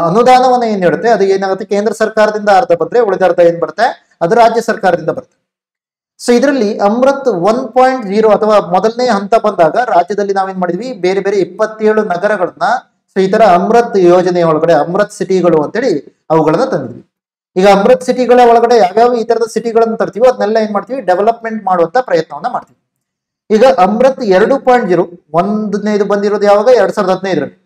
[SPEAKER 1] ಅನುದಾನವನ್ನ ಏನ್ ನೀಡುತ್ತೆ ಅದು ಏನಾಗುತ್ತೆ, ಕೇಂದ್ರ ಸರ್ಕಾರದಿಂದ ಅರ್ಧ ಬಂದ್ರೆ ಉಳಿದ ಅರ್ಧ ಏನ್ ಬರುತ್ತೆ ಅದು ರಾಜ್ಯ ಸರ್ಕಾರದಿಂದ ಬರುತ್ತೆ. ಸೊ ಇದರಲ್ಲಿ ಅಮೃತ್ 1.0 ಅಥವಾ ಮೊದಲನೇ ಹಂತ ಬಂದಾಗ ರಾಜ್ಯದಲ್ಲಿ ನಾವೇನ್ ಮಾಡಿದ್ವಿ, ಬೇರೆ ಬೇರೆ 27 ನಗರಗಳನ್ನ ಸೊ ಈ ತರ ಅಮೃತ್ ಯೋಜನೆ ಒಳಗಡೆ ಅಮೃತ್ ಸಿಟಿಗಳು ಅಂತೇಳಿ ಅವುಗಳನ್ನ ತಂದಿದ್ವಿ. ಈಗ ಅಮೃತ್ ಸಿಟಿಗಳ ಒಳಗಡೆ ಯಾವ್ಯಾವ ಈ ತರದ ಸಿಟಿಗಳನ್ನ ತರ್ತೀವೋ ಅದನ್ನೆಲ್ಲ ಏನ್ ಮಾಡ್ತೀವಿ, ಡೆವಲಪ್ಮೆಂಟ್ ಮಾಡುವಂತ ಪ್ರಯತ್ನವನ್ನ ಮಾಡ್ತೀವಿ. ಈಗ ಅಮೃತ್ 2.0 ಒಂದನೇದು ಬಂದಿರೋದು ಯಾವಾಗ 2015ರಲ್ಲಿ.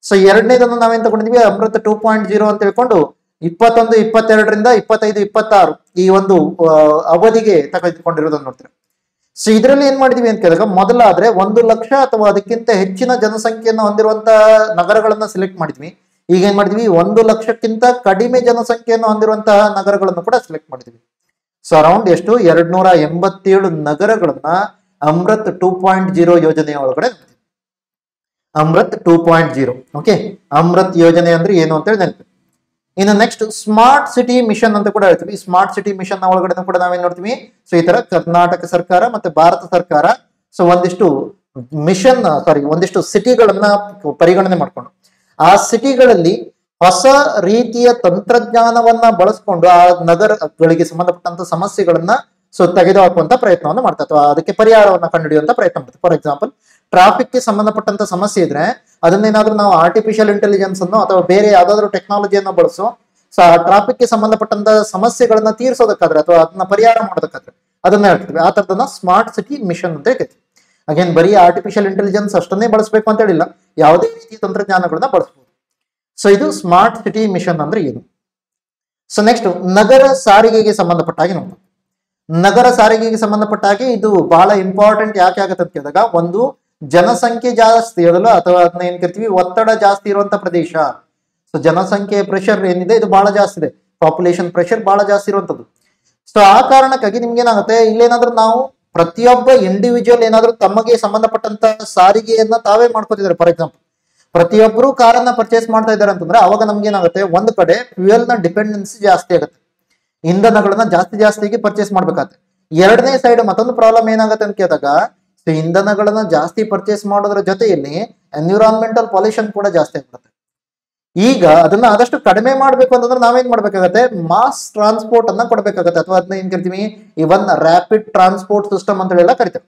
[SPEAKER 1] ಸೊ ಎರಡನೇದನ್ನು ನಾವೇನ್ ತಗೊಂಡಿದ್ವಿ, ಅಮೃತ್ 2.0 ಅಂತ ಹೇಳ್ಕೊಂಡು 21, 22ರಿಂದ 25, 26 ಈ ಒಂದು ಅವಧಿಗೆ ತೆಗೆದುಕೊಂಡಿರೋದನ್ನ ನೋಡ್ತೀವಿ. ಸೊ ಇದರಲ್ಲಿ ಏನ್ ಮಾಡಿದ್ವಿ ಅಂತ ಕೇಳಿದಾಗ, ಮೊದಲಾದ್ರೆ 1 ಲಕ್ಷ ಅಥವಾ ಅದಕ್ಕಿಂತ ಹೆಚ್ಚಿನ ಜನಸಂಖ್ಯೆಯನ್ನು ಹೊಂದಿರುವಂತಹ ನಗರಗಳನ್ನ ಸೆಲೆಕ್ಟ್ ಮಾಡಿದ್ವಿ. ಈಗ ಏನ್ ಮಾಡಿದ್ವಿ, 1 ಲಕ್ಷಕ್ಕಿಂತ ಕಡಿಮೆ ಜನಸಂಖ್ಯೆಯನ್ನು ಹೊಂದಿರುವಂತಹ ನಗರಗಳನ್ನು ಕೂಡ ಸೆಲೆಕ್ಟ್ ಮಾಡಿದ್ವಿ. ಸೊ ಅರೌಂಡ್ ಎಷ್ಟು 287 ನಗರಗಳನ್ನ ಅಮೃತ್ 2.0 ಯೋಜನೆಯ ಒಳಗಡೆ ಅಮೃತ್ 2.0. ಓಕೆ, ಅಮೃತ್ ಯೋಜನೆ ಅಂದ್ರೆ ಏನು ಅಂತ ಹೇಳಿ ನೆನಪು. ಇನ್ನು ನೆಕ್ಸ್ಟ್ ಸ್ಮಾರ್ಟ್ ಸಿಟಿ ಮಿಷನ್ ಅಂತ ಕೂಡ ಹೇಳ್ತೀವಿ. ಸ್ಮಾರ್ಟ್ ಸಿಟಿ ಮಿಷನ್ ನ ಒಳಗಡೆ ಕೂಡ ನಾವೇನ್ ನೋಡ್ತೀವಿ, ಸೊ ಈ ತರ ಕರ್ನಾಟಕ ಸರ್ಕಾರ ಮತ್ತೆ ಭಾರತ ಸರ್ಕಾರ ಸೊ ಒಂದಿಷ್ಟು ಸಿಟಿಗಳನ್ನ ಪರಿಗಣನೆ ಮಾಡ್ಕೊಂಡು ಆ ಸಿಟಿಗಳಲ್ಲಿ ಹೊಸ ರೀತಿಯ ತಂತ್ರಜ್ಞಾನವನ್ನ ಬಳಸ್ಕೊಂಡು ಆ ನಗರಗಳಿಗೆ ಸಂಬಂಧಪಟ್ಟಂತ ಸಮಸ್ಯೆಗಳನ್ನ ಸೊ ತೆಗೆದುಹಾಕುವಂತ ಪ್ರಯತ್ನವನ್ನ ಮಾಡ್ತಾ ಅಥವಾ ಅದಕ್ಕೆ ಪರಿಹಾರವನ್ನ ಕಂಡುಹಿಡಿಯುವಂತ ಪ್ರಯತ್ನ ಮಾಡ್ತಾರೆ. ಫಾರ್ ಎಕ್ಸಾಂಪಲ್, ಟ್ರಾಫಿಕ್ ಗೆ ಸಂಬಂಧಪಟ್ಟಂತ ಸಮಸ್ಯೆ ಇದ್ರೆ ಅದನ್ನೇನಾದ್ರೂ ನಾವು ಆರ್ಟಿಫಿಷಿಯಲ್ ಇಂಟೆಲಿಜೆನ್ಸ್ ಅನ್ನು ಅಥವಾ ಬೇರೆ ಯಾವ್ದಾದ್ರು ಟೆಕ್ನಾಲಜಿಯನ್ನ ಬಳಸೋ ಸೊ ಆ ಟ್ರಾಫಿಕ್ ಗೆ ಸಂಬಂಧಪಟ್ಟಂತ ಸಮಸ್ಯೆಗಳನ್ನ ತೀರಿಸೋದಕ್ಕಾದ್ರೆ ಅಥವಾ ಅದನ್ನ ಪರಿಹಾರ ಮಾಡೋದಕ್ಕಾದ್ರೆ ಅದನ್ನ ಹೇಳ್ತೀವಿ. ಆ ತರದನ್ನ ಸ್ಮಾರ್ಟ್ ಸಿಟಿ ಮಿಷನ್ ಅಂತ ಹೇಳ್ತೀವಿ. ಅಗೇನ್ ಬರೀ ಆರ್ಟಿಫಿಷಿಯಲ್ ಇಂಟೆಲಿಜೆನ್ಸ್ ಅಷ್ಟನ್ನೇ ಬಳಸಬೇಕು ಅಂತ ಹೇಳಿಲ್ಲ, ಯಾವುದೇ ರೀತಿಯ ತಂತ್ರಜ್ಞಾನಗಳನ್ನ ಬಳಸಬಹುದು. ಸೊ ಇದು ಸ್ಮಾರ್ಟ್ ಸಿಟಿ ಮಿಷನ್ ಅಂದ್ರೆ ಏನು. ಸೊ ನೆಕ್ಸ್ಟ್ ನಗರ ಸಾರಿಗೆಗೆ ಸಂಬಂಧಪಟ್ಟ ಹಾಗೆ ನೋಡೋಣ. ನಗರ ಸಾರಿಗೆಗೆ ಸಂಬಂಧಪಟ್ಟ ಹಾಗೆ ಇದು ಬಹಳ ಇಂಪಾರ್ಟೆಂಟ್ ಯಾಕೆ ಆಗುತ್ತೆ ಅಂತ ಕೇಳಿದಾಗ, ಒಂದು ಜನಸಂಖ್ಯೆ ಜಾಸ್ತಿ ಇರೋದಲ್ಲ ಅಥವಾ ಅದನ್ನ ಏನ್ ಕರಿತೀವಿ ಒತ್ತಡ ಜಾಸ್ತಿ ಇರುವಂತ ಪ್ರದೇಶ. ಸೊ ಜನಸಂಖ್ಯೆ ಪ್ರೆಷರ್ ಏನಿದೆ ಇದು ಬಹಳ ಜಾಸ್ತಿ ಇದೆ, ಪಾಪ್ಯುಲೇಷನ್ ಪ್ರೆಷರ್ ಬಹಳ ಜಾಸ್ತಿ ಇರುವಂತದ್ದು. ಸೊ ಆ ಕಾರಣಕ್ಕಾಗಿ ನಿಮ್ಗೆ ಏನಾಗುತ್ತೆ, ಇಲ್ಲೇನಾದ್ರೂ ನಾವು ಪ್ರತಿಯೊಬ್ಬ ಇಂಡಿವಿಜುವಲ್ ಏನಾದ್ರೂ ತಮಗೆ ಸಂಬಂಧಪಟ್ಟಂತ ಸಾರಿಗೆಯನ್ನ ತಾವೇ ಮಾಡ್ಕೋತಿದ್ದಾರೆ. ಫಾರ್ ಎಕ್ಸಾಂಪಲ್, ಪ್ರತಿಯೊಬ್ಬರು ಕಾರನ್ನ ಪರ್ಚೇಸ್ ಮಾಡ್ತಾ ಇದ್ದಾರೆ ಅಂತಂದ್ರೆ ಅವಾಗ ನಮ್ಗೆ ಏನಾಗುತ್ತೆ, ಒಂದು ಕಡೆ ಫ್ಯೂಯಲ್ ನ ಡಿಪೆಂಡೆನ್ಸಿ ಜಾಸ್ತಿ ಆಗುತ್ತೆ, ಇಂಧನಗಳನ್ನ ಜಾಸ್ತಿಯಾಗಿ ಪರ್ಚೇಸ್ ಮಾಡ್ಬೇಕಾಗುತ್ತೆ. ಎರಡನೇ ಸೈಡ್ ಮತ್ತೊಂದು ಪ್ರಾಬ್ಲಮ್ ಏನಾಗುತ್ತೆ ಅಂತ ಕೇಳಿದಾಗ, ಸೊ ಇಂಧನಗಳನ್ನ ಜಾಸ್ತಿ ಪರ್ಚೇಸ್ ಮಾಡೋದ್ರ ಜೊತೆಯಲ್ಲಿ ಎನ್ವಿರಾನ್ಮೆಂಟಲ್ ಪೊಲ್ಯೂಷನ್ ಕೂಡ ಜಾಸ್ತಿ ಆಗ್ಬಿಡುತ್ತೆ. ಈಗ ಅದನ್ನ ಆದಷ್ಟು ಕಡಿಮೆ ಮಾಡ್ಬೇಕು ಅಂತಂದ್ರೆ ನಾವೇನ್ ಮಾಡ್ಬೇಕಾಗತ್ತೆ, ಮಾಸ್ ಟ್ರಾನ್ಸ್ಪೋರ್ಟ್ ಅನ್ನ ಕೊಡ್ಬೇಕಾಗತ್ತೆ ಅಥವಾ ಅದನ್ನ ಏನ್ ಕರಿತೀವಿ ಇವನ್ ರ್ಯಾಪಿಡ್ ಟ್ರಾನ್ಸ್ಪೋರ್ಟ್ ಸಿಸ್ಟಮ್ ಅಂತ ಹೇಳಿ ಕರಿತೀವಿ.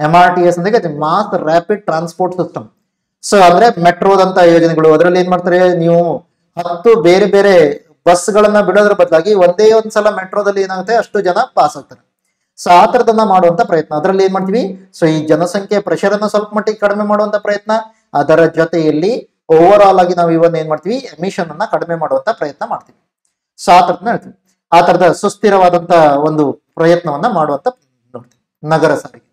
[SPEAKER 1] MRTS ಅಂತ ಕರಿತೀವಿ, mass rapid transport system. So ಅಂದ್ರೆ ಮೆಟ್ರೋದಂತ ಯೋಜನೆಗಳು, ಅದರಲ್ಲಿ ಏನ್ ಮಾಡ್ತಾರೆ, ನೀವು 10 ಬೇರೆ ಬೇರೆ ಬಸ್ ಗಳನ್ನ ಬಿಡೋದ್ರ ಬದಲಾಗಿ ಒಂದೇ ಒಂದ್ಸಲ ಮೆಟ್ರೋದಲ್ಲಿ ಏನಾಗುತ್ತೆ ಅಷ್ಟು ಜನ ಪಾಸ್ ಆಗ್ತಾರೆ. ಸೊ ಆ ತರದನ್ನ ಮಾಡುವಂತ ಪ್ರಯತ್ನ, ಅದರಲ್ಲಿ ಏನ್ ಮಾಡ್ತೀವಿ, ಸೊ ಈ ಜನಸಂಖ್ಯೆ ಪ್ರೆಷರ್ ಅನ್ನ ಸ್ವಲ್ಪ ಮಟ್ಟಿಗೆ ಕಡಿಮೆ ಮಾಡುವಂತ ಪ್ರಯತ್ನ, ಅದರ ಜೊತೆಯಲ್ಲಿ ಓವರ್ ಆಲ್ ಆಗಿ ನಾವು ಇವನ್ ಏನ್ ಮಾಡ್ತೀವಿ ಎಮಿಷನ್ ಅನ್ನ ಕಡಿಮೆ ಮಾಡುವಂತ ಪ್ರಯತ್ನ ಮಾಡ್ತೀವಿ. ಸೊ ಆ ತರದನ್ನ ಹೇಳ್ತೀವಿ. ಆ ತರದ ಸುಸ್ಥಿರವಾದಂತ ಒಂದು ಪ್ರಯತ್ನವನ್ನ ಮಾಡುವಂತ ನೋಡ್ತೀವಿ ನಗರ ಸಾರಿಗೆ.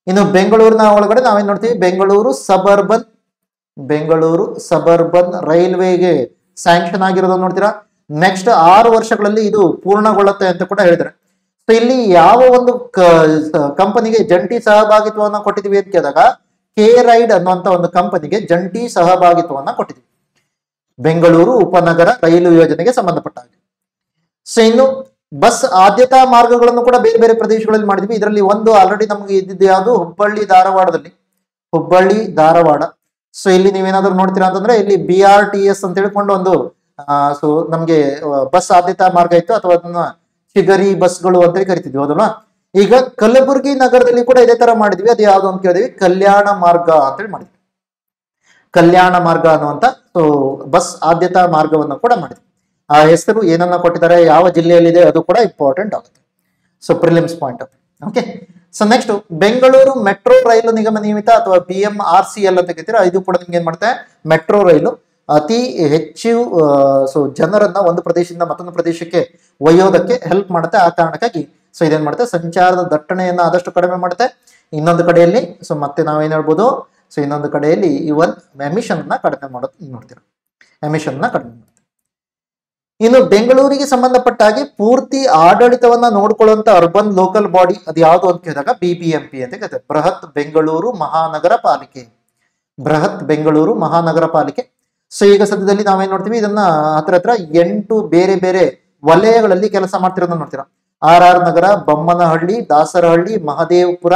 [SPEAKER 1] ಇನ್ನು ಬೆಂಗಳೂರಿನ ಒಳಗಡೆ ನಾವೇನ್ ನೋಡ್ತೀವಿ, ಬೆಂಗಳೂರು ಸಬರ್ಬನ್ ರೈಲ್ವೆಗೆ ಸ್ಯಾಂಕ್ಷನ್ ಆಗಿರೋದನ್ನ ನೋಡ್ತೀರಾ. ನೆಕ್ಸ್ಟ್ 6 ವರ್ಷಗಳಲ್ಲಿ ಇದು ಪೂರ್ಣಗೊಳ್ಳುತ್ತೆ ಅಂತ ಕೂಡ ಹೇಳಿದ್ದಾರೆ. ಸೊ ಇಲ್ಲಿ ಯಾವ ಒಂದು ಕಂಪನಿಗೆ ಜಂಟಿ ಸಹಭಾಗಿತ್ವವನ್ನ ಕೊಟ್ಟಿದ್ವಿ ಅಂತ ಕೇಳಿದಾಗ, ಕೆ ರೈಡ್ ಅನ್ನುವಂತ ಒಂದು ಕಂಪನಿಗೆ ಜಂಟಿ ಸಹಭಾಗಿತ್ವವನ್ನ ಕೊಟ್ಟಿದ್ವಿ. ಬೆಂಗಳೂರು ಉಪನಗರ ರೈಲು ಯೋಜನೆಗೆ ಸಂಬಂಧಪಟ್ಟ ಹಾಗೆ. ಸೊ ಇನ್ನು ಬಸ್ ಆದ್ಯತಾ ಮಾರ್ಗಗಳನ್ನು ಕೂಡ ಬೇರೆ ಬೇರೆ ಪ್ರದೇಶಗಳಲ್ಲಿ ಮಾಡಿದ್ವಿ. ಇದರಲ್ಲಿ ಒಂದು ಆಲ್ರೆಡಿ ನಮಗೆ ಇದ್ದಿದ್ದು ಯಾವುದು, ಹುಬ್ಬಳ್ಳಿ ಧಾರವಾಡದಲ್ಲಿ, ಹುಬ್ಬಳ್ಳಿ ಧಾರವಾಡ. ಸೊ ಇಲ್ಲಿ ನೀವೇನಾದ್ರೂ ನೋಡ್ತೀರಾ ಅಂತಂದ್ರೆ ಇಲ್ಲಿ BRTS ಅಂತ ಹೇಳ್ಕೊಂಡು ಒಂದು ಸೊ ನಮ್ಗೆ ಬಸ್ ಆದ್ಯತಾ ಮಾರ್ಗ ಇತ್ತು, ಅಥವಾ ಅದನ್ನ ಶಿಗರಿ ಬಸ್ಗಳು ಅಂತ ಕರಿತಿದ್ವಿ, ಹೌದಲ್ವಾ. ಈಗ ಕಲಬುರಗಿ ನಗರದಲ್ಲಿ ಕೂಡ ಇದೇ ತರ ಮಾಡಿದ್ವಿ. ಅದು ಯಾವ್ದು ಅಂತ ಕೇಳಿದ್ವಿ, ಕಲ್ಯಾಣ ಮಾರ್ಗ ಅಂತೇಳಿ ಮಾಡಿದ್ವಿ. ಕಲ್ಯಾಣ ಮಾರ್ಗ ಅನ್ನುವಂತ ಸೊ ಬಸ್ ಆದ್ಯತಾ ಮಾರ್ಗವನ್ನು ಕೂಡ ಮಾಡಿದ್ವಿ. ಆ ಹೆಸರು ಏನನ್ನ ಕೊಟ್ಟಿದ್ದಾರೆ, ಯಾವ ಜಿಲ್ಲೆಯಲ್ಲಿದೆ, ಅದು ಕೂಡ ಇಂಪಾರ್ಟೆಂಟ್ ಆಗುತ್ತೆ. So prelims point of okay. So next Bengaluru metro ರೈಲು ನಿಗಮ ನಿಯಮಿತ ಅಥವಾ BMRCL ಅಂತ ಕರಿತೀರಾ. ಇದು ಕೂಡ ನಿಮ್ಗೆ ಏನ್ ಮಾಡುತ್ತೆ, ಮೆಟ್ರೋ ರೈಲು ಅತಿ ಹೆಚ್ಚು ಸೊ ಜನರನ್ನ ಒಂದು ಪ್ರದೇಶದಿಂದ ಮತ್ತೊಂದು ಪ್ರದೇಶಕ್ಕೆ ಒಯ್ಯೋದಕ್ಕೆ ಹೆಲ್ಪ್ ಮಾಡುತ್ತೆ. ಆ ಕಾರಣಕ್ಕಾಗಿ ಸೊ ಇದೇನ್ ಮಾಡುತ್ತೆ, ಸಂಚಾರದ ದಟ್ಟಣೆಯನ್ನ ಆದಷ್ಟು ಕಡಿಮೆ ಮಾಡುತ್ತೆ. ಇನ್ನೊಂದು ಕಡೆಯಲ್ಲಿ ಸೊ ಮತ್ತೆ ನಾವೇನ್ ಹೇಳ್ಬೋದು, ಸೊ ಇನ್ನೊಂದು ಕಡೆಯಲ್ಲಿ ಇವನ್ ಎಮಿಷನ್ ನ ಕಡಿಮೆ ಮಾಡೋದು ನೋಡ್ತೀರಾ, ಎಮಿಷನ್ ನ ಕಡಿಮೆ ಮಾಡುತ್ತೆ. ಇನ್ನು ಬೆಂಗಳೂರಿಗೆ ಸಂಬಂಧಪಟ್ಟ ಹಾಗೆ ಪೂರ್ತಿ ಆಡಳಿತವನ್ನ ನೋಡ್ಕೊಳ್ಳುವಂತ ಅರ್ಬನ್ ಲೋಕಲ್ ಬಾಡಿ ಅದು ಯಾವುದು ಅಂತ ಕೇಳಿದಾಗ BBMP ಅಂತ ಕರೀತಾರೆ, ಬೃಹತ್ ಬೆಂಗಳೂರು ಮಹಾನಗರ ಪಾಲಿಕೆ. ಬೃಹತ್ ಬೆಂಗಳೂರು ಮಹಾನಗರ ಪಾಲಿಕೆ. ಸೊ ಈಗ ಸದ್ಯದಲ್ಲಿ ನಾವೇನ್ ನೋಡ್ತೀವಿ, ಇದನ್ನ ಹತ್ರ 8 ಬೇರೆ ಬೇರೆ ವಲಯಗಳಲ್ಲಿ ಕೆಲಸ ಮಾಡ್ತಿರೋದನ್ನ ನೋಡ್ತೀರಾ. RR ನಗರ, ಬೊಮ್ಮನಹಳ್ಳಿ, ದಾಸರಹಳ್ಳಿ, ಮಹದೇವಪುರ,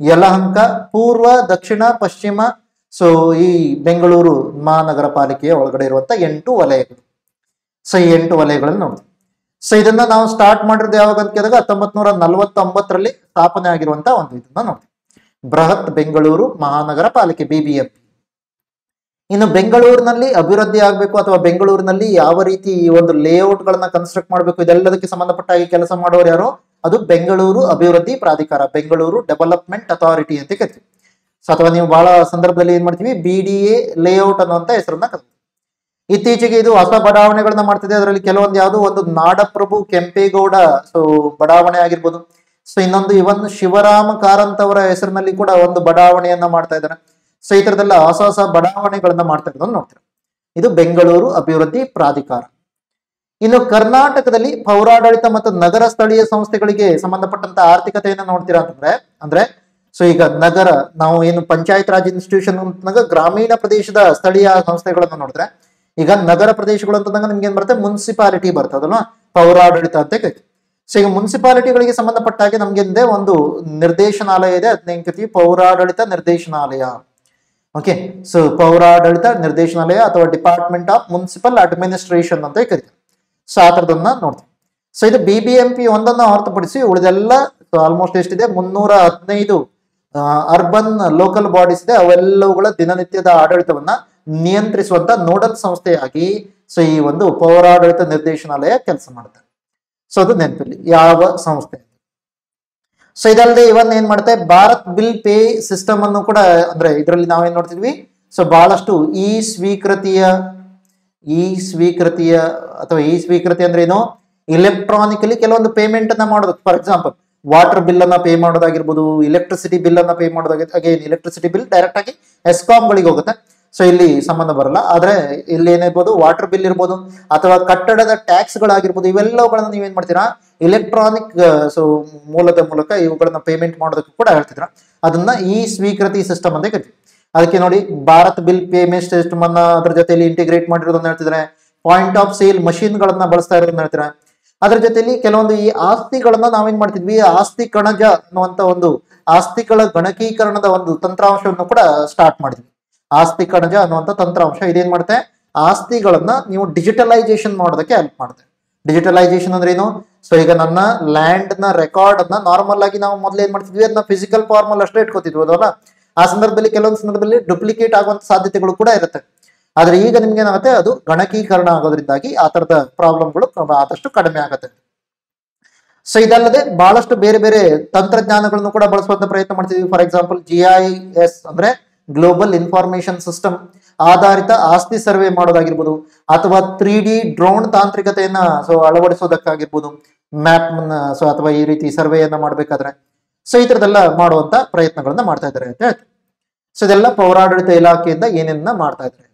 [SPEAKER 1] ಯಲಹಂಕ, ಪೂರ್ವ, ದಕ್ಷಿಣ, ಪಶ್ಚಿಮ. ಸೊ ಈ ಬೆಂಗಳೂರು ಮಹಾನಗರ ಪಾಲಿಕೆಯ ಒಳಗಡೆ ಇರುವಂತ 8 ವಲಯಗಳು. ಸೊ ಈ 8 ವಲಯಗಳನ್ನು ನೋಡ್ತೀವಿ. ಸೊ ಇದನ್ನ ನಾವು ಸ್ಟಾರ್ಟ್ ಮಾಡಿರೋದು ಯಾವಾಗ ಅಂತ ಕೇಳಿದಾಗ 1949ರಲ್ಲಿ ಸ್ಥಾಪನೆ ಆಗಿರುವಂತ ಒಂದು ಇದನ್ನ ನೋಡ್ತೀವಿ, ಬೃಹತ್ ಬೆಂಗಳೂರು ಮಹಾನಗರ ಪಾಲಿಕೆ BBMP. ಇನ್ನು ಬೆಂಗಳೂರಿನಲ್ಲಿ ಅಭಿವೃದ್ಧಿ ಆಗ್ಬೇಕು ಅಥವಾ ಬೆಂಗಳೂರಿನಲ್ಲಿ ಯಾವ ರೀತಿ ಈ ಒಂದು ಲೇಔಟ್ ಗಳನ್ನ ಕನ್ಸ್ಟ್ರಕ್ಟ್ ಮಾಡಬೇಕು, ಇದೆಲ್ಲದಕ್ಕೆ ಸಂಬಂಧಪಟ್ಟಾಗಿ ಕೆಲಸ ಮಾಡೋರು ಯಾರು, ಅದು ಬೆಂಗಳೂರು ಅಭಿವೃದ್ಧಿ ಪ್ರಾಧಿಕಾರ, ಬೆಂಗಳೂರು ಡೆವಲಪ್ಮೆಂಟ್ ಅಥಾರಿಟಿ ಅಂತ ಕರಿತೀವಿ. ಸೊ ಅಥವಾ ನೀವು ಬಹಳ ಸಂದರ್ಭದಲ್ಲಿ ಏನ್ ಮಾಡ್ತೀವಿ, BDA ಲೇಔಟ್ ಅನ್ನುವಂತ ಹೆಸರನ್ನ ಕರಿತೀವಿ. ಇತ್ತೀಚೆಗೆ ಇದು ಹೊಸ ಬಡಾವಣೆಗಳನ್ನ ಮಾಡ್ತಿದೆ. ಅದರಲ್ಲಿ ಕೆಲವೊಂದು ಯಾವುದು, ಒಂದು ನಾಡಪ್ರಭು ಕೆಂಪೇಗೌಡ ಸೊ ಬಡಾವಣೆ ಆಗಿರ್ಬೋದು. ಸೊ ಇನ್ನೊಂದು ಇವನ್ ಶಿವರಾಮ ಕಾರಂತ್ ಅವರ ಹೆಸರಿನಲ್ಲಿ ಕೂಡ ಒಂದು ಬಡಾವಣೆಯನ್ನ ಮಾಡ್ತಾ ಇದ್ದಾರೆ. ಸೊ ಈ ತರದೆಲ್ಲ ಹೊಸ ಹೊಸ ಬಡಾವಣೆಗಳನ್ನ ಮಾಡ್ತಾ ಇರೋದನ್ನ ನೋಡ್ತೀರಾ. ಇದು ಬೆಂಗಳೂರು ಅಭಿವೃದ್ಧಿ ಪ್ರಾಧಿಕಾರ. ಇನ್ನು ಕರ್ನಾಟಕದಲ್ಲಿ ಪೌರಾಡಳಿತ ಮತ್ತು ನಗರ ಸ್ಥಳೀಯ ಸಂಸ್ಥೆಗಳಿಗೆ ಸಂಬಂಧಪಟ್ಟಂತ ಆರ್ಥಿಕತೆಯನ್ನ ನೋಡ್ತೀರಾ ಅಂದ್ರೆ ಸೊ ಈಗ ನಗರ, ನಾವು ಏನು ಪಂಚಾಯತ್ ರಾಜ್ ಇನ್ಸ್ಟಿಟ್ಯೂಷನ್ ಅಂತಂದಾಗ ಗ್ರಾಮೀಣ ಪ್ರದೇಶದ ಸ್ಥಳೀಯ ಸಂಸ್ಥೆಗಳನ್ನ ನೋಡಿದ್ರೆ, ಈಗ ನಗರ ಪ್ರದೇಶಗಳು ಅಂತಂದಾಗ ನಿಮ್ಗೆ ಏನ್ ಬರುತ್ತೆ, ಮುನ್ಸಿಪಾಲಿಟಿ ಬರ್ತದೆ ಅದಲ್ವಾ, ಪೌರಾಡಳಿತ ಅಂತ ಕರಿತೀವಿ. ಸೊ ಈಗ ಮುನ್ಸಿಪಾಲಿಟಿಗಳಿಗೆ ಸಂಬಂಧಪಟ್ಟ ಹಾಗೆ ನಮ್ಗೆ ಒಂದು ನಿರ್ದೇಶನಾಲಯ ಇದೆ, ಅದನ್ನ ಏನ್ ಕರಿತೀವಿ, ಪೌರಾಡಳಿತ ನಿರ್ದೇಶನಾಲಯ. ಓಕೆ. ಸೊ ಪೌರಾಡಳಿತ ನಿರ್ದೇಶನಾಲಯ ಅಥವಾ ಡಿಪಾರ್ಟ್ಮೆಂಟ್ ಆಫ್ ಮುನ್ಸಿಪಲ್ ಅಡ್ಮಿನಿಸ್ಟ್ರೇಷನ್ ಅಂತ ಕರಿತೀವಿ. ಸೊ ಆ ತರದನ್ನ ನೋಡ್ತೀವಿ. ಸೊ ಇದು BBMP ಒಂದನ್ನ ಹೊರತುಪಡಿಸಿ ಉಳಿದೆಲ್ಲ ಆಲ್ಮೋಸ್ಟ್ ಎಷ್ಟಿದೆ, 315 ಅರ್ಬನ್ ಲೋಕಲ್ ಬಾಡೀಸ್ ಇದೆ. ಅವೆಲ್ಲವುಗಳ ದಿನನಿತ್ಯದ ಆಡಳಿತವನ್ನ ನಿಯಂತ್ರಿಸುವಂತ ನೋಡಲ್ ಸಂಸ್ಥೆಯಾಗಿ ಸೊ ಈ ಒಂದು ಪೌರಾಡಳಿತ ನಿರ್ದೇಶನಾಲಯ ಕೆಲಸ ಮಾಡುತ್ತೆ. ಸೊ ಅದು ನೆನಪಿಲ್ಲಿ ಯಾವ ಸಂಸ್ಥೆ. ಸೊ ಇದಲ್ಲದೆ ಇವನ್ ಏನ್ ಮಾಡುತ್ತೆ, ಭಾರತ್ ಬಿಲ್ ಪೇ ಸಿಸ್ಟಮ್ ಅನ್ನು ಕೂಡ, ಅಂದ್ರೆ ಇದರಲ್ಲಿ ನಾವೇನ್ ನೋಡ್ತಿದ್ವಿ, ಸೊ ಬಹಳಷ್ಟು ಈ ಸ್ವೀಕೃತಿಯ ಅಥವಾ ಈ ಸ್ವೀಕೃತಿ ಅಂದ್ರೆ ಏನು, ಇಲೆಕ್ಟ್ರಾನಿಕಲಿ ಕೆಲವೊಂದು ಪೇಮೆಂಟ್ ಅನ್ನ ಮಾಡೋದು. ಫಾರ್ ಎಕ್ಸಾಂಪಲ್ ವಾಟರ್ ಬಿಲ್ ಅನ್ನ ಪೇ ಮಾಡೋದಾಗಿರ್ಬೋದು, ಎಲೆಕ್ಟ್ರಿಸಿಟಿ ಬಿಲ್ ಅನ್ನ ಪೇ ಮಾಡೋದಾಗಿರ್ಬೋದು. ಅಗೇನ್ ಎಲೆಕ್ಟ್ರಿಸಿಟಿ ಬಿಲ್ ಡೈರೆಕ್ಟ್ ಆಗಿ ಎಸ್ಕಾಂ ಗಳಿಗೆ ಹೋಗುತ್ತೆ, ಸೊ ಇಲ್ಲಿ ಸಂಬಂಧ ಬರಲ್ಲ. ಆದ್ರೆ ಇಲ್ಲಿ ಏನಿರ್ಬೋದು, ವಾಟರ್ ಬಿಲ್ ಇರ್ಬೋದು ಅಥವಾ ಕಟ್ಟಡದ ಟ್ಯಾಕ್ಸ್ ಗಳಾಗಿರ್ಬೋದು, ಇವೆಲ್ಲವುಗಳನ್ನ ನೀವೇನ್ ಮಾಡ್ತೀರಾ, ಎಲೆಕ್ಟ್ರಾನಿಕ್ ಸೊ ಮೂಲದ ಮೂಲಕ ಇವುಗಳನ್ನ ಪೇಮೆಂಟ್ ಮಾಡೋದಕ್ಕೆ ಕೂಡ ಹೇಳ್ತಿದ್ರ. ಅದನ್ನ ಈ ಸ್ವೀಕೃತಿ ಸಿಸ್ಟಮ್ ಅಂತ ಕರಿತೀವಿ. ಅದಕ್ಕೆ ನೋಡಿ, ಭಾರತ್ ಬಿಲ್ ಪೇಮೆಂಟ್ ಸಿಸ್ಟಮ್ ಅನ್ನ ಅದ್ರ ಜೊತೆಲಿ ಇಂಟಿಗ್ರೇಟ್ ಮಾಡಿರೋದನ್ನ ಹೇಳ್ತಿದ್ರೆ, ಪಾಯಿಂಟ್ ಆಫ್ ಸೇಲ್ ಮಷೀನ್ ಗಳನ್ನ ಬಳಸ್ತಾ ಇರೋದನ್ನ ಹೇಳ್ತಾರೆ. ಅದ್ರ ಜೊತೆಲಿ ಕೆಲವೊಂದು ಈ ಆಸ್ತಿಗಳನ್ನ ನಾವೇನ್ ಮಾಡ್ತಿದ್ವಿ, ಆಸ್ತಿ ಕಣಜ ಅನ್ನುವಂತ ಒಂದು ಆಸ್ತಿಗಳ ಗಣಕೀಕರಣದ ಒಂದು ತಂತ್ರಾಂಶವನ್ನು ಕೂಡ ಸ್ಟಾರ್ಟ್ ಮಾಡಿದ್ವಿ. ಆಸ್ತಿ ಕಣಜ ಅನ್ನುವಂಥ ತಂತ್ರಾಂಶ ಇದೇನ್ ಮಾಡುತ್ತೆ, ಆಸ್ತಿಗಳನ್ನ ನೀವು ಡಿಜಿಟಲೈಸೇಷನ್ ಮಾಡೋದಕ್ಕೆ ಹೆಲ್ಪ್ ಮಾಡುತ್ತೆ. ಡಿಜಿಟಲೈಸೇಷನ್ ಅಂದ್ರೆ ಏನು, ಸೊ ಈಗ ನನ್ನ ಲ್ಯಾಂಡ್ ನ ರೆಕಾರ್ಡ್ ಅನ್ನ ನಾರ್ಮಲ್ ಆಗಿ ನಾವು ಮೊದಲು ಏನ್ ಮಾಡ್ತಿದ್ವಿ, ಅದನ್ನ ಫಿಸಿಕಲ್ ಫಾರ್ಮ್ ಅಲ್ಲಿ ಅಷ್ಟೇ ಇಟ್ಕೋತಿದ್ವಿ, ಅದಲ್ಲ. ಆ ಸಂದರ್ಭದಲ್ಲಿ ಕೆಲವೊಂದು ಸಂದರ್ಭದಲ್ಲಿ ಡುಪ್ಲಿಕೇಟ್ ಆಗುವಂತ ಸಾಧ್ಯತೆಗಳು ಕೂಡ ಇರುತ್ತೆ. ಆದ್ರೆ ಈಗ ನಿಮ್ಗೆ ಏನಾಗುತ್ತೆ, ಅದು ಗಣಕೀಕರಣ ಆಗೋದ್ರಿಂದಾಗಿ ಆ ತರದ ಪ್ರಾಬ್ಲಮ್ಗಳು ಆದಷ್ಟು ಕಡಿಮೆ ಆಗುತ್ತೆ. ಸೊ ಇದಲ್ಲದೆ ಬಹಳಷ್ಟು ಬೇರೆ ಬೇರೆ ತಂತ್ರಜ್ಞಾನಗಳನ್ನು ಕೂಡ ಬಳಸುವಂತ ಪ್ರಯತ್ನ ಮಾಡ್ತಿದ್ವಿ. ಫಾರ್ ಎಕ್ಸಾಂಪಲ್ GIS ಅಂದ್ರೆ ಗ್ಲೋಬಲ್ ಇನ್ಫಾರ್ಮೇಶನ್ ಸಿಸ್ಟಮ್ ಆಧಾರಿತ ಆಸ್ತಿ ಸರ್ವೆ ಮಾಡೋದಾಗಿರ್ಬೋದು, ಅಥವಾ 3D ಡ್ರೋನ್ ತಾಂತ್ರಿಕತೆಯನ್ನ ಸೊ ಅಳವಡಿಸೋದಕ್ಕಾಗಿರ್ಬೋದು, ಮ್ಯಾಪ್ ಸೊ ಅಥವಾ ಈ ರೀತಿ ಸರ್ವೆಯನ್ನ ಮಾಡ್ಬೇಕಾದ್ರೆ ಸೊ ಈ ತರದೆಲ್ಲ ಮಾಡುವಂತ ಪ್ರಯತ್ನಗಳನ್ನ ಮಾಡ್ತಾ ಇದ್ದಾರೆ ಅಂತ ಹೇಳ್ತಾರೆ. ಸೊ ಇದೆಲ್ಲ ಪೌರಾಡಳಿತ ಇಲಾಖೆಯಿಂದ ಏನೇನ ಮಾಡ್ತಾ ಇದ್ದಾರೆ.